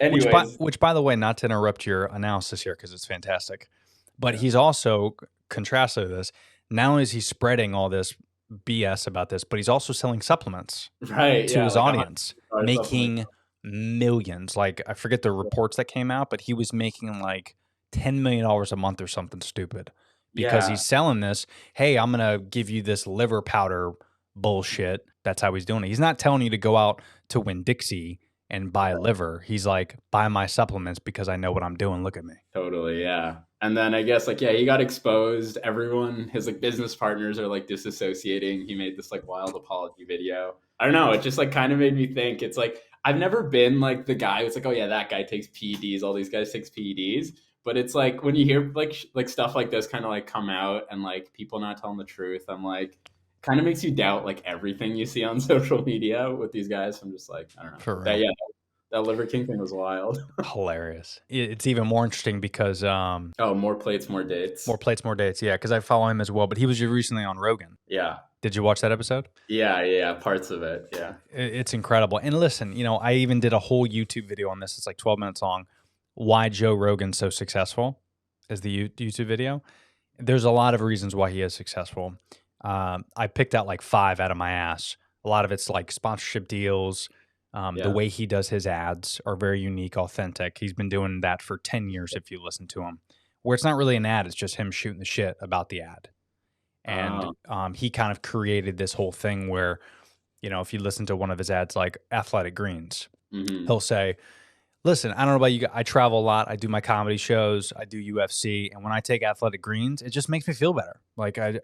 anyways, Which by the way, not to interrupt your analysis here because it's fantastic, but yeah, he's also contrasted to this. Not only is he spreading all this BS about this, but he's also selling supplements right, to yeah, his like audience, $100 supplement. making millions. Like I forget the reports that came out, but he was making like $10 million a month or something stupid because Yeah, he's selling this. Hey, I'm gonna give you this liver powder bullshit. That's how he's doing it. He's not telling you to go out to Winn Dixie and buy liver. He's like, buy my supplements because I know what I'm doing. Look at me. totally, yeah. And then I guess like yeah, he got exposed. Everyone, his like business partners are like disassociating. He made this like wild apology video. I don't know. It just like kind of made me think. It's like I've never been like the guy who's like, oh yeah, that guy takes PEDs. All these guys takes PEDs. But it's like when you hear like like stuff like this kind of like come out and like people not telling the truth. I'm like, kind of makes you doubt like everything you see on social media with these guys. I'm just like, I don't know. For That real. yeah, that Liver King thing was wild. Hilarious. It's even more interesting because Oh, more plates, more dates. more plates, more dates. Yeah, because I follow him as well. But he was recently on Rogan. Yeah. Did you watch that episode? Yeah, parts of it. Yeah. It's incredible. And listen, I even did a whole YouTube video on this. It's like 12 minutes long. Why Joe Rogan's so successful is the YouTube video. There's a lot of reasons why he is successful. I picked out like 5 out of my ass. A lot of it's like sponsorship deals. The Yeah. way he does his ads are very unique, authentic. He's been doing that for 10 years if you listen to him, where it's not really an ad. It's just him shooting the shit about the ad. And Oh, he kind of created this whole thing where, if you listen to one of his ads, like Athletic Greens, mm-hmm. he'll say, listen, I don't know about you. I travel a lot. I do my comedy shows. I do UFC. And when I take Athletic Greens, it just makes me feel better. Like I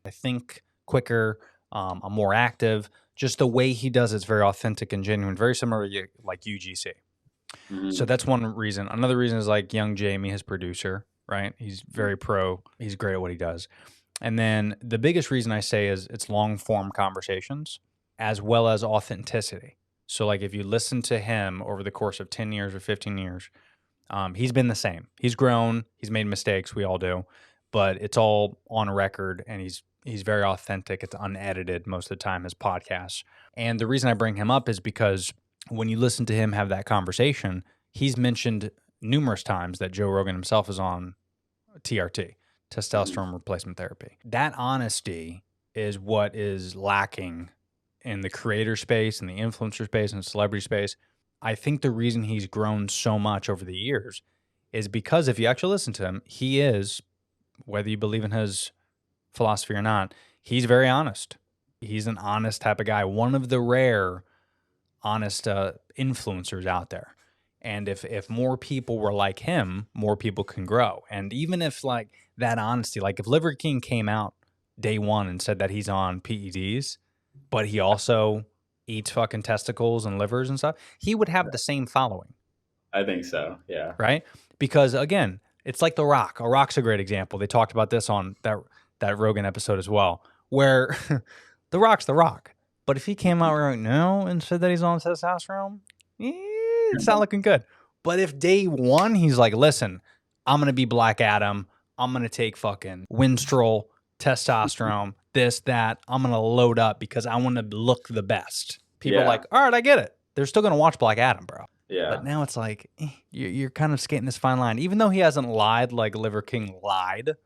think quicker. I'm more active. Just the way he does it's very authentic and genuine, very similar to like UGC. So Mm-hmm. that's one reason. Another reason is like Young Jamie, his producer, right? He's very pro. He's great at what he does. And then the biggest reason I say is it's long form conversations as well as authenticity. So like if you listen to him over the course of 10 years or 15 years, he's been the same. He's grown. He's made mistakes. We all do, but it's all on record, and he's very authentic. It's unedited most of the time. His podcasts, and the reason I bring him up is because when you listen to him have that conversation, he's mentioned numerous times that Joe Rogan himself is on TRT, testosterone replacement therapy. That honesty is what is lacking in the creator space and the influencer space and the celebrity space. I think the reason he's grown so much over the years is because if you actually listen to him, he is, whether you believe in his philosophy or not, he's very honest. He's an honest type of guy, one of the rare honest influencers out there. And if more people were like him, more people can grow. And even if like that honesty, like if Liver King came out day one and said that he's on PEDs, but he also eats fucking testicles and livers and stuff, he would have the same following, I think so. Yeah. right? Because again, it's like The Rock. A Rock's a great example. They talked about this on that Rogan episode as well, where The Rock's The Rock. But if he came out right now and said that he's on testosterone, it's not looking good. But if day one he's like, listen, I'm gonna be Black Adam, I'm gonna take fucking Winstrol, testosterone, this, that, I'm gonna load up because I want to look the best. People are Yeah. like, all right, I get it. They're still gonna watch Black Adam, bro. Yeah. But now it's like you're kind of skating this fine line, even though he hasn't lied like Liver King lied. Like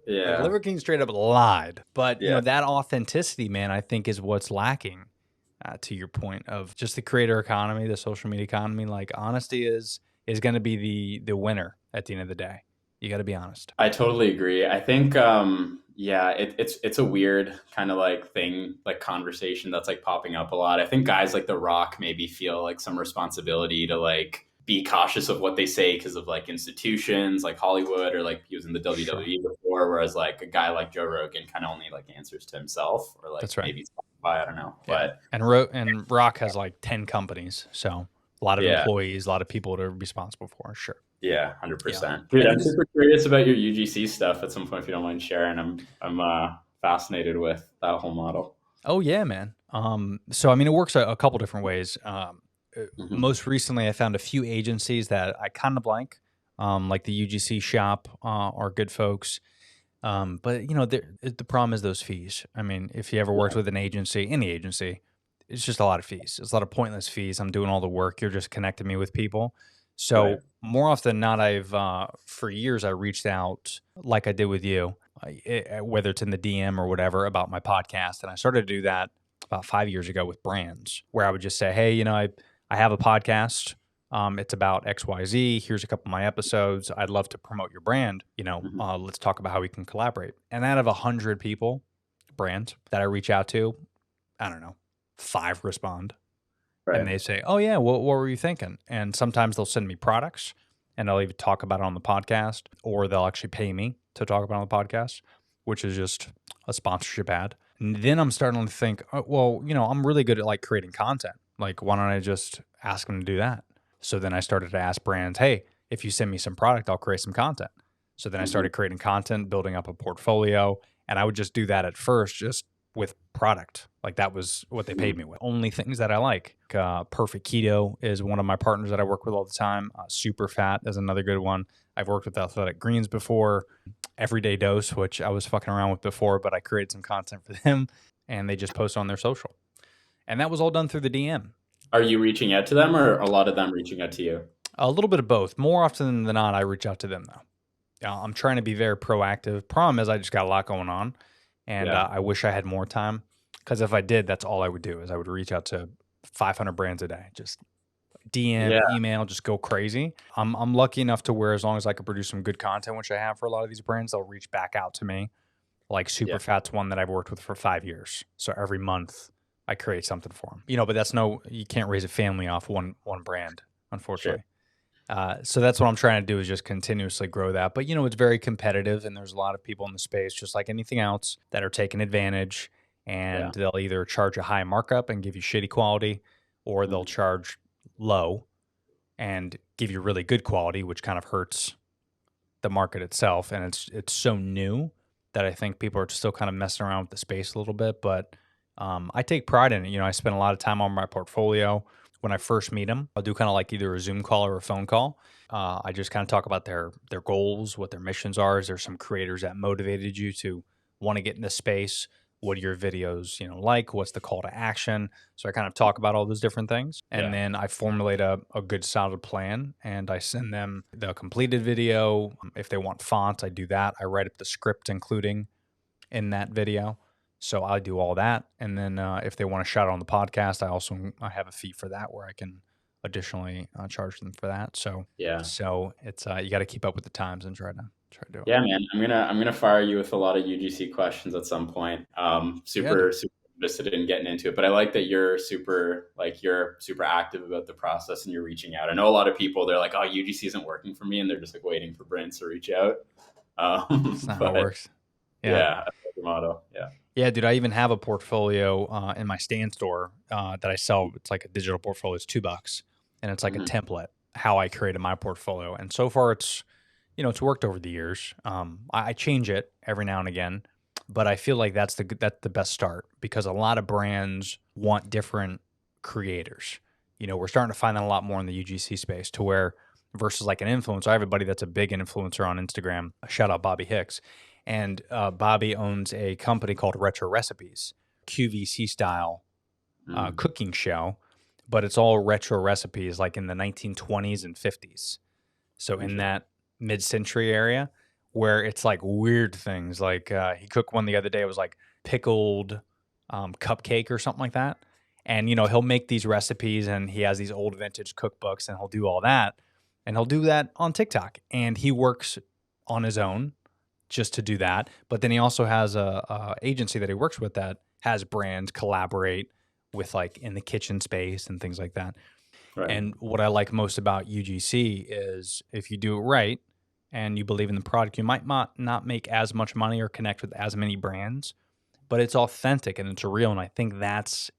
Yeah. Liver King straight up lied. But Yeah. that authenticity, man, I think is what's lacking. To your point of just the creator economy, the social media economy, like honesty is going to be the winner at the end of the day. You got to be honest. I totally agree. I think yeah, it's a weird kind of like thing, like conversation that's like popping up a lot. I think guys like The Rock maybe feel like some responsibility to like be cautious of what they say because of like institutions like Hollywood or like he was in the Sure. WWE before, whereas like a guy like Joe Rogan kind of only like answers to himself or like That's right. maybe Spotify, I don't know. Yeah. But And Rock has like 10 companies. So A lot of Yeah. employees, a lot of people to be responsible for. Sure. Yeah, Yeah. 100%. Dude, And I'm it is, super curious about your UGC stuff at some point if you don't mind sharing. I'm fascinated with that whole model. oh yeah, man. So I mean, it works a couple different ways. Hmm. Most recently, I found a few agencies that I kind of like the UGC shop are good folks. But you know, the problem is those fees. I mean, if you ever worked Yeah. with an agency, any agency, it's just a lot of fees. It's a lot of pointless fees. I'm doing all the work. You're just connecting me with people. Right. So more often than not, I've for years I reached out like I did with you, whether it's in the DM or whatever about my podcast, and I started to do that about 5 years ago with brands, where I would just say, hey, you know, I have a podcast. It's about XYZ. Here's a couple of my episodes. I'd love to promote your brand. You know, Hmm. let's talk about how we can collaborate. And out of 100 people, brands that I reach out to, I don't know, 5 respond. And Right. they say, oh, yeah, what were you thinking? And sometimes they'll send me products and I'll even talk about it on the podcast, or they'll actually pay me to talk about it on the podcast, which is just a sponsorship ad. And then I'm starting to think, oh, well, you know, I'm really good at like creating content. Like, why don't I just ask them to do that? So then I started to ask brands, hey, if you send me some product, I'll create some content. So then I Hmm. started creating content, building up a portfolio, and I would just do that at first, just with product. Like that was what they paid me with. Only things that I like. Perfect Keto is one of my partners that I work with all the time. Super Fat is another good one. I've worked with Athletic Greens before. Everyday Dose, which I was fucking around with before, but I created some content for them and they just post on their social. And that was all done through the DM. Are you reaching out to them or a lot of them reaching out to you? A little bit of both. More often than not, I reach out to them though. I'm trying to be very proactive. Problem is, I just got a lot going on, and Yeah. I wish I had more time. Because if I did, that's all I would do is I would reach out to 500 brands a day, just DM, Yeah. email, just go crazy. I'm lucky enough to where as long as I can produce some good content, which I have for a lot of these brands, they'll reach back out to me. Like Yeah. Superfat's one that I've worked with for 5 years. So every month I create something for them. You know, but that's you can't raise a family off one brand, Sure. unfortunately. So that's what I'm trying to do is just continuously grow that. But you know, it's very competitive, and there's a lot of people in the space, just like anything else, that are taking advantage. Yeah. And they'll either charge a high markup and give you shitty quality, or they'll Mhm. charge low and give you really good quality, which kind of hurts the market itself. And it's so new that I think people are still kind of messing around with the space a little bit. But I take pride in it. You know, I spend a lot of time on my portfolio. When I first meet them, I'll do kind of like either a Zoom call or a phone call. I just kind of talk about their goals, what their missions are. Is there some creators that motivated you to want to get in this space? What are your videos, you know, like? What's the call to action? So I kind of talk about all those different things. And Yeah. then I formulate a good solid plan and I send them the completed video. If they want fonts, I do that. I write up the script, including in that video. So I do all that. And then if they want to shout it on the podcast, I have a fee for that where I can additionally charge them for that. So Yeah. so it's you got to keep up with the times and try to do it. Yeah, man. I'm gonna fire you with a lot of UGC questions at some point. Yeah, dude. Super interested in getting into it, but I like that you're super active about the process and you're reaching out. I know a lot of people they're like, oh, UGC isn't working for me, and they're just like waiting for brands to reach out. That's not how it But works. Yeah. yeah, I like the model. Yeah. Yeah, dude, I even have a portfolio in my stand store that I sell. It's like a digital portfolio. It's $2, and it's like a Mhm. template how I created my portfolio. And so far, it's it's worked over the years. I change it every now and again, but I feel like that's the best start because a lot of brands want different creators. You know, we're starting to find that a lot more in the UGC space to where versus like an influencer. I have a buddy that's a big influencer on Instagram. Shout out Bobby Hicks. And Bobby owns a company called Retro Recipes, QVC style Mm. cooking show, but it's all retro recipes like in the 1920s and 50s. So in Interesting. that mid-century area where it's like weird things like he cooked one the other day. It was like pickled cupcake or something like that. And, you know, he'll make these recipes and he has these old vintage cookbooks and he'll do all that. And he'll do that on TikTok. And he works on his own just to do that. But then he also has a agency that he works with that has brands collaborate with like in the kitchen space and things like that. Right. And what I like most about UGC is if you do it right and you believe in the product, you might not make as much money or connect with as many brands, but it's authentic and it's real. And I think that's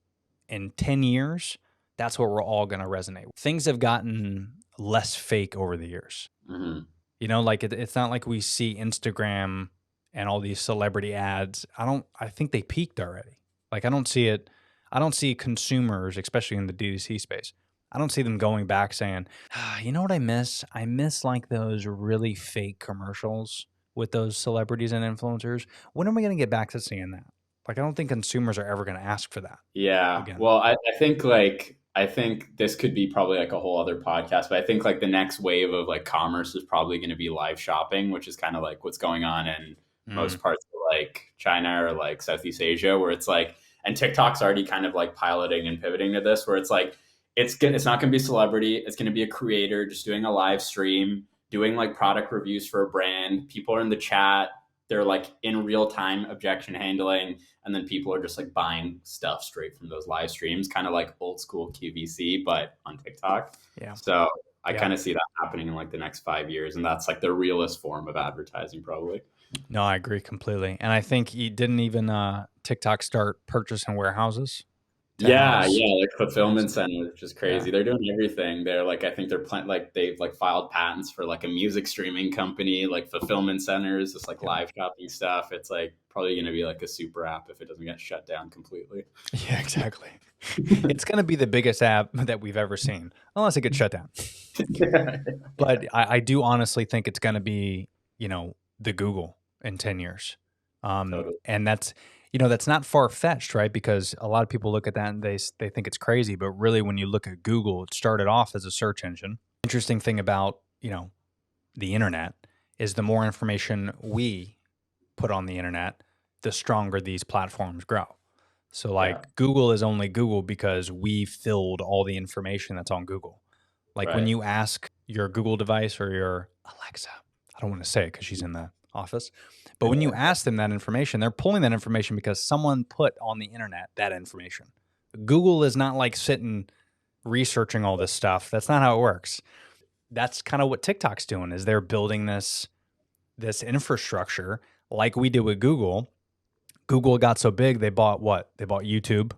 in 10 years, that's what we're all going to resonate with. Things have gotten less fake over the years. Hmm. You know, like it's not like we see Instagram and all these celebrity ads. I think they peaked already. Like I don't see it. I don't see consumers, especially in the D2C space. I don't see them going back saying, you know what I miss? I miss like those really fake commercials with those celebrities and influencers. When am I going to get back to seeing that? Like, I don't think consumers are ever going to ask for that Yeah. again. Well, I think like I think this could be probably like a whole other podcast, but I think like the next wave of like commerce is probably going to be live shopping, which is kind of like what's going on in Mm, most parts of like China or like Southeast Asia, where it's like, and TikTok's already kind of like piloting and pivoting to this, where it's like it's not going to be celebrity, it's going to be a creator just doing a live stream, doing like product reviews for a brand. People are in the chat, they're like in real time objection handling, and then people are just like buying stuff straight from those live streams, kind of like old school QVC, but on TikTok. yeah. So I Yeah. kind of see that happening in like the next 5 years, and that's like the realest form of advertising, probably. No, I agree completely. And I think he didn't even TikTok start purchasing warehouses to Yeah, house yeah, like things. fulfillment centers, which is Yeah. crazy. They're doing everything. They're like, I think like they've like filed patents for like a music streaming company, like fulfillment centers, just like Yeah. live shopping stuff. It's like probably going to be like a super app if it doesn't get shut down completely. Yeah, exactly. It's going to be the biggest app that we've ever seen, unless it gets shut down. Yeah, But I do honestly think it's going to be, the Google in 10 years. totally. And that's not far fetched, right? Because a lot of people look at that and they think it's crazy. But really, when you look at Google, it started off as a search engine. Interesting thing about, the internet is the more information we put on the internet, the stronger these platforms grow. So, Yeah, like, Google is only Google because we filled all the information that's on Google. Like, when right. you ask your Google device or your Alexa, I don't want to say it because she's in the office, but when you ask them that information, they're pulling that information because someone put on the internet that information. Google is not like sitting researching all this stuff. That's not how it works. That's kind of what TikTok's doing is they're building this infrastructure like we did with Google. Google got so big they bought what? They bought YouTube.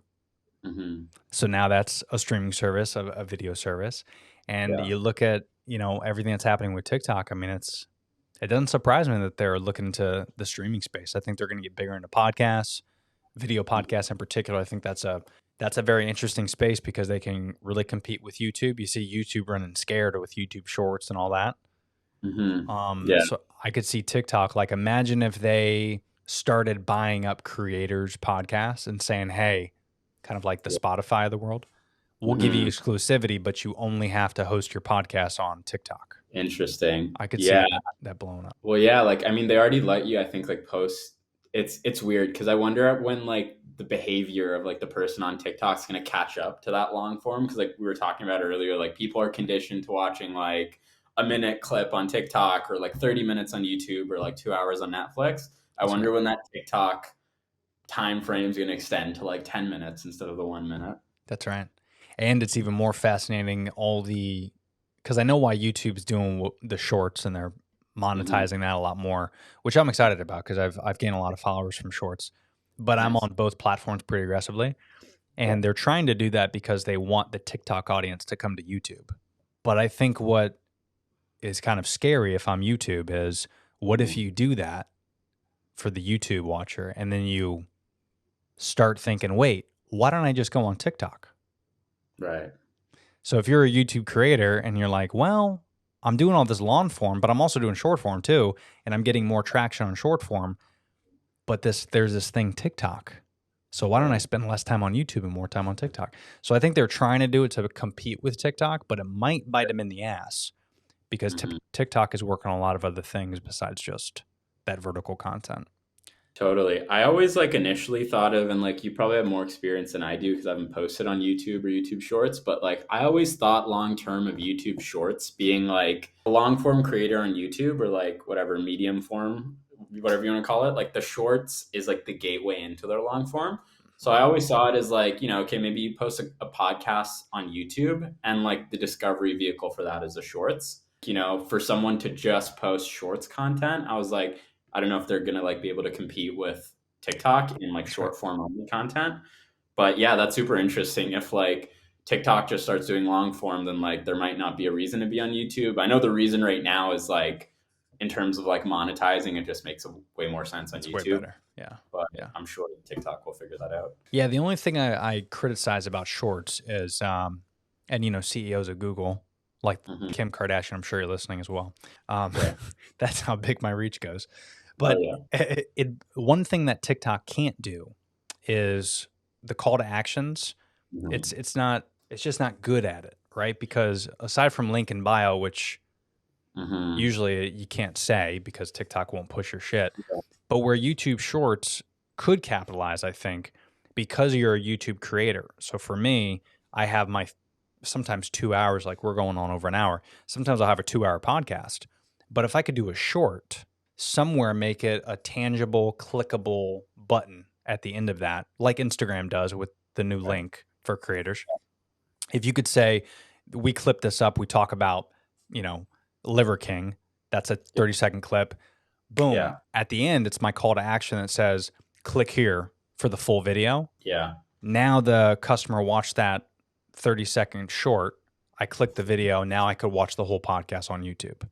Hmm. So now that's a streaming service, a video service. And Yeah. you look at, everything that's happening with TikTok. I mean, it doesn't surprise me that they're looking to the streaming space. I think they're going to get bigger into podcasts, video podcasts in particular. I think that's a very interesting space because they can really compete with YouTube. You see YouTube running scared with YouTube Shorts and all that. Hmm. Yeah. So I could see TikTok. Like, imagine if they started buying up creators' podcasts and saying, "Hey, kind of like the Spotify of the world, we'll give you Hmm. exclusivity, but you only have to host your podcast on TikTok." Interesting. I could see Yeah. that blowing up. Well, yeah, like I mean, they already let you, I think, like post. It's weird because I wonder when like the behavior of like the person on TikTok's gonna catch up to that long form. Because like we were talking about earlier, like people are conditioned to watching like a minute clip on TikTok or like 30 minutes on YouTube or like 2 hours on Netflix. I That's right. wonder when that TikTok time frame is gonna extend to like 10 minutes instead of the 1 minute. That's right. And it's even more fascinating because I know why YouTube's doing the shorts and they're Hmm. monetizing that a lot more, which I'm excited about because I've gained a lot of followers from shorts. But I'm Nice. on both platforms pretty aggressively, Yeah. and they're trying to do that because they want the TikTok audience to come to YouTube. But I think what is kind of scary if I'm YouTube is what if Mhm. you do that for the YouTube watcher and then you start thinking, wait, why don't I just go on TikTok? Right. So if you're a YouTube creator and you're like, well, I'm doing all this long form, but I'm also doing short form too, and I'm getting more traction on short form, but there's this thing TikTok. So why don't I Right. spend less time on YouTube and more time on TikTok? So I think they're trying to do it to compete with TikTok, but it might bite them in the ass because Mhm. TikTok is working on a lot of other things besides just that vertical content. Totally. I always like initially thought of, and like you probably have more experience than I do because I haven't posted on YouTube or YouTube Shorts, but like I always thought long term of YouTube Shorts being like a long form creator on YouTube or like whatever medium form, whatever you want to call it. Like the Shorts is like the gateway into their long form. So I always saw it as like, okay, maybe you post a podcast on YouTube and like the discovery vehicle for that is the Shorts. For someone to just post Shorts content, I was like, I don't know if they're gonna like be able to compete with TikTok in like That's right. short form only content. But yeah, that's super interesting. If like TikTok just starts doing long form, then like there might not be a reason to be on YouTube. I know the reason right now is like in terms of like monetizing, it just makes a way more sense on It's way YouTube. better. Yeah. But Yeah. I'm sure TikTok will figure that out. Yeah. The only thing I criticize about shorts is, and you know, CEOs of Google, like Hmm. Kim Kardashian, I'm sure you're listening as well. Yeah. That's how big my reach goes. Oh But yeah. one thing that TikTok can't do is the call to actions. Mhm. It's just not good at it, right? Because aside from link in bio, which Mhm. usually you can't say because TikTok won't push your shit, Yeah. but where YouTube Shorts could capitalize, I think, because you're a YouTube creator. So for me, I have my sometimes 2 hours, like we're going on over an hour. Sometimes I'll have a 2 hour podcast. But if I could do a short, somewhere make it a tangible, clickable button at the end of that, like Instagram does with the new Right. link for creators. If you could say, we clip this up, we talk about, you know, Liver King, that's a 30-second clip. Boom. Yeah. At the end, it's my call to action that says, click here for the full video. Yeah. Now the customer watched that 30-second short. I click the video. Now I could watch the whole podcast on YouTube.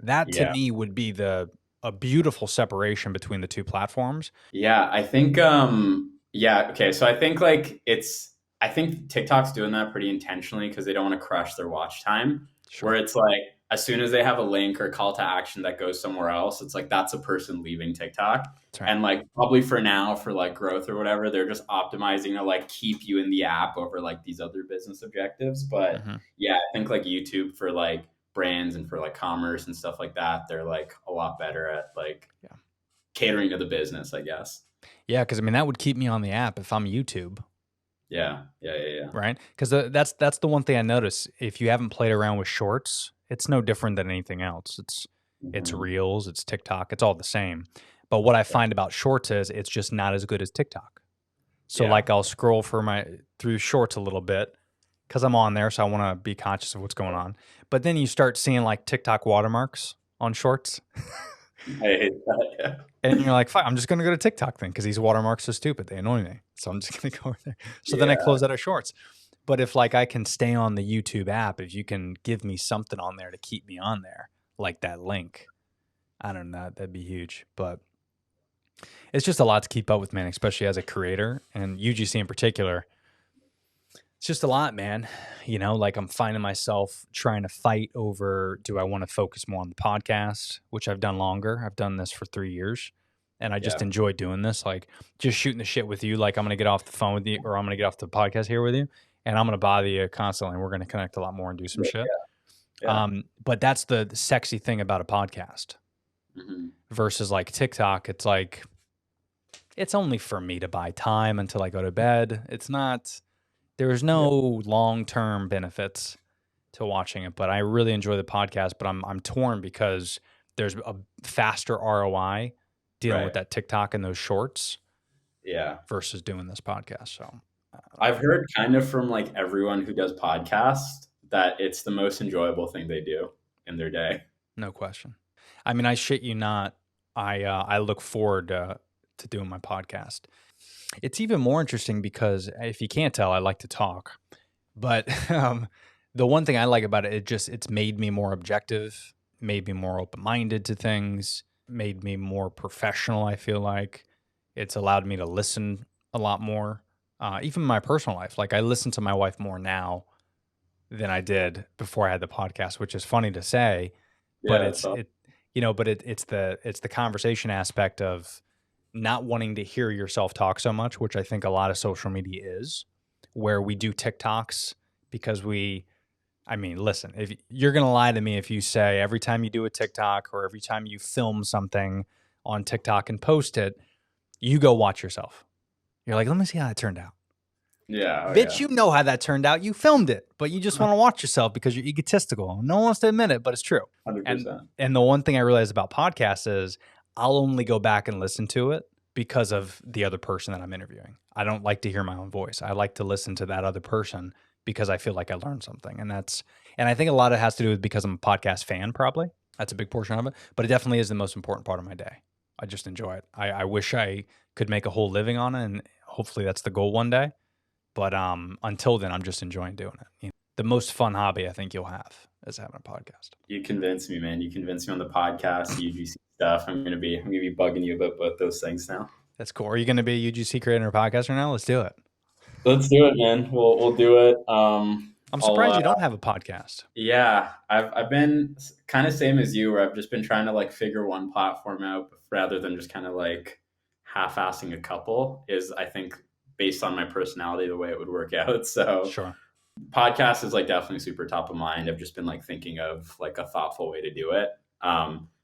That to Yeah. me would be a beautiful separation between the two platforms. Yeah, I think yeah, okay. So I think TikTok's doing that pretty intentionally because they don't want to crush their watch time. Sure. Where it's like as soon as they have a link or call to action that goes somewhere else, it's like that's a person leaving TikTok. That's right. And like probably for now for like growth or whatever, they're just optimizing to like keep you in the app over like these other business objectives. But Mhm. yeah, I think like YouTube for like brands and for like commerce and stuff like that, they're like a lot better at like Yeah. catering to the business, I guess. Yeah, because I mean that would keep me on the app if I'm YouTube, Yeah, yeah. right? Because that's the one thing I notice. If you haven't played around with shorts, it's no different than anything else. It's Hmm. Reels, it's TikTok, it's all the same. But what I find about shorts is it's just not as good as TikTok. So Yeah, like I'll scroll through shorts a little bit because I'm on there, so I want to be conscious of what's going on. But then you start seeing like TikTok watermarks on shorts. I hate that. Yeah, And you're like, fuck, I'm just going to go to TikTok then because these watermarks are stupid. They annoy me. So I'm just going to go over there. So then I yeah, close out of shorts. But if like I can stay on the YouTube app, if you can give me something on there to keep me on there, like that link, I don't know, that'd be huge. But it's just a lot to keep up with, man, especially as a creator and UGC in particular. It's just a lot, man. You know, like I'm finding myself trying to fight over, do I want to focus more on the podcast, which I've done longer. I've done this for 3 years and I just yeah, enjoy doing this. Like just shooting the shit with you. Like I'm going to get off the phone with you or I'm going to get off the podcast here with you and I'm going to bother you constantly. And we're going to connect a lot more and do some yeah, shit. yeah. But that's the sexy thing about a podcast Hmm. versus like TikTok. It's like, it's only for me to buy time until I go to bed. It's not, there's Yeah, no long-term benefits to watching it, but I really enjoy the podcast, but I'm torn because there's a faster ROI dealing with right. that TikTok and those shorts Yeah, versus doing this podcast. So I don't I've know. heard kind of from like everyone who does podcasts that it's the most enjoyable thing they do in their day. No question. I mean, I shit you not. I look forward to doing my podcast. It's even more interesting because if you can't tell, I like to talk. But the one thing I like about it, it's made me more objective, made me more open minded to things, made me more professional. I feel like it's allowed me to listen a lot more, even in my personal life. Like I listen to my wife more now than I did before I had the podcast, which is funny to say, but Yeah, so it's the conversation aspect of not wanting to hear yourself talk so much, which I think a lot of social media is, where we do TikToks because I mean, listen, if you're going to lie to me if you say every time you do a TikTok or every time you film something on TikTok and post it, you go watch yourself. You're like, let me see how that turned out. yeah, oh Bitch, yeah, you know how that turned out. You filmed it, but you just want to watch yourself because you're egotistical. No one wants to admit it, but it's true. 100%. And the one thing I realized about podcasts is I'll only go back and listen to it because of the other person that I'm interviewing. I don't like to hear my own voice. I like to listen to that other person because I feel like I learned something. And I think a lot of it has to do with because I'm a podcast fan, probably. That's a big portion of it. But it definitely is the most important part of my day. I just enjoy it. I wish I could make a whole living on it, and hopefully that's the goal one day. But until then, I'm just enjoying doing it. You know, the most fun hobby I think you'll have is having a podcast. You convinced me, man. You convinced me on the podcast, UGC stuff. I'm gonna be bugging you about both those things now. That's cool. Are you going to be a UGC creator or podcaster now? Let's do it. Let's do it, man. We'll do it. I'm surprised you don't have a podcast. Yeah, I've been kind of same as you, where I've just been trying to like figure one platform out rather than just kind of like half-assing a couple. Is I think based on my personality, the way it would work out. So Sure. podcast is like definitely super top of mind. I've just been like thinking of like a thoughtful way to do it.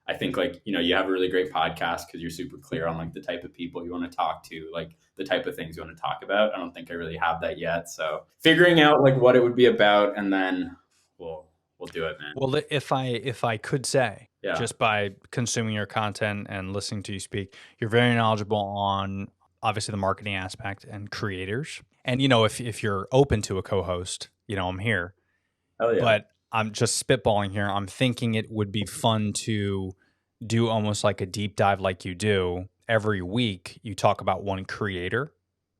I think like, you have a really great podcast because you're super clear on like the type of people you want to talk to, like the type of things you want to talk about. I don't think I really have that yet. So figuring out like what it would be about, and then we'll do it, man. Well, if I could say, Yeah. just by consuming your content and listening to you speak, you're very knowledgeable on obviously the marketing aspect and creators. And if you're open to a co-host, I'm here. Hell yeah. But I'm just spitballing here. I'm thinking it would be fun to do almost like a deep dive like you do. Every week you talk about one creator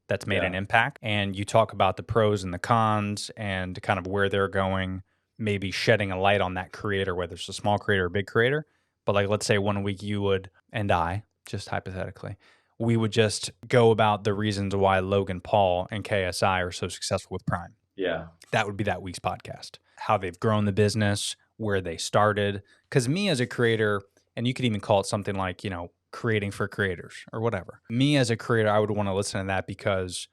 that's made an impact, and you talk about the pros and the cons and kind of where they're going, maybe shedding a light on that creator, whether it's a small creator or a big creator. But like, let's say one week you would, and I, just hypothetically, we would just go about the reasons why Logan Paul and KSI are so successful with Prime. Yeah. That would be that week's podcast. How they've grown the business, where they started. Because me as a creator, and you could even call it something like, creating for creators or whatever. Me as a creator, I would want to listen to that because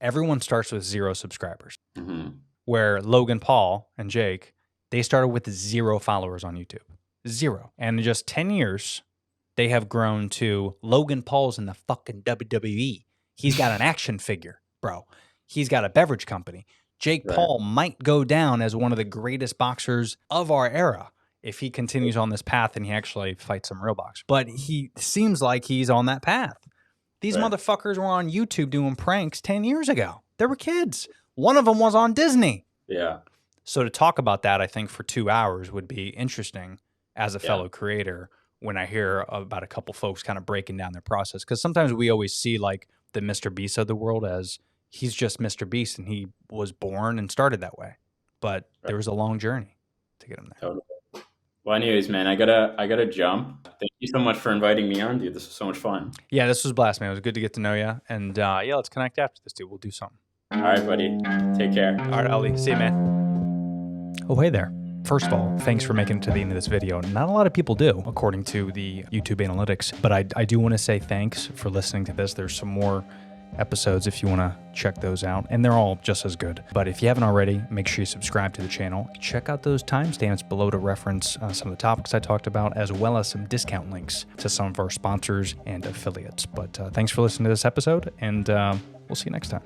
everyone starts with 0 subscribers. Mm-hmm. Where Logan Paul and Jake, they started with 0 followers on YouTube. 0. And in just 10 years, they have grown to Logan Paul's in the fucking WWE. He's got an action figure, bro. He's got a beverage company. Jake Paul might go down as one of the greatest boxers of our era if he continues on this path and he actually fights some real boxers. But he seems like he's on that path. These motherfuckers were on YouTube doing pranks 10 years ago. They were kids. One of them was on Disney. Yeah. So to talk about that, I think for 2 hours would be interesting as a fellow creator when I hear about a couple folks kind of breaking down their process. Because sometimes we always see like the Mr. Beast of the world as he's just Mr. Beast and he was born and started that way. But there was a long journey to get him there. Totally. Well, anyways, man, I gotta jump. Thank you so much for inviting me on, dude. This was so much fun. Yeah, this was a blast, man. It was good to get to know you. And let's connect after this, dude. We'll do something. All right, buddy. Take care. All right, Ali. See you, man. Oh, hey there. First of all, thanks for making it to the end of this video. Not a lot of people do, according to the YouTube analytics. But I do want to say thanks for listening to this. There's some more episodes if you want to check those out, and they're all just as good. But if you haven't already, make sure you subscribe to the channel. Check out those timestamps below to reference some of the topics I talked about, as well as some discount links to some of our sponsors and affiliates. But thanks for listening to this episode, and we'll see you next time.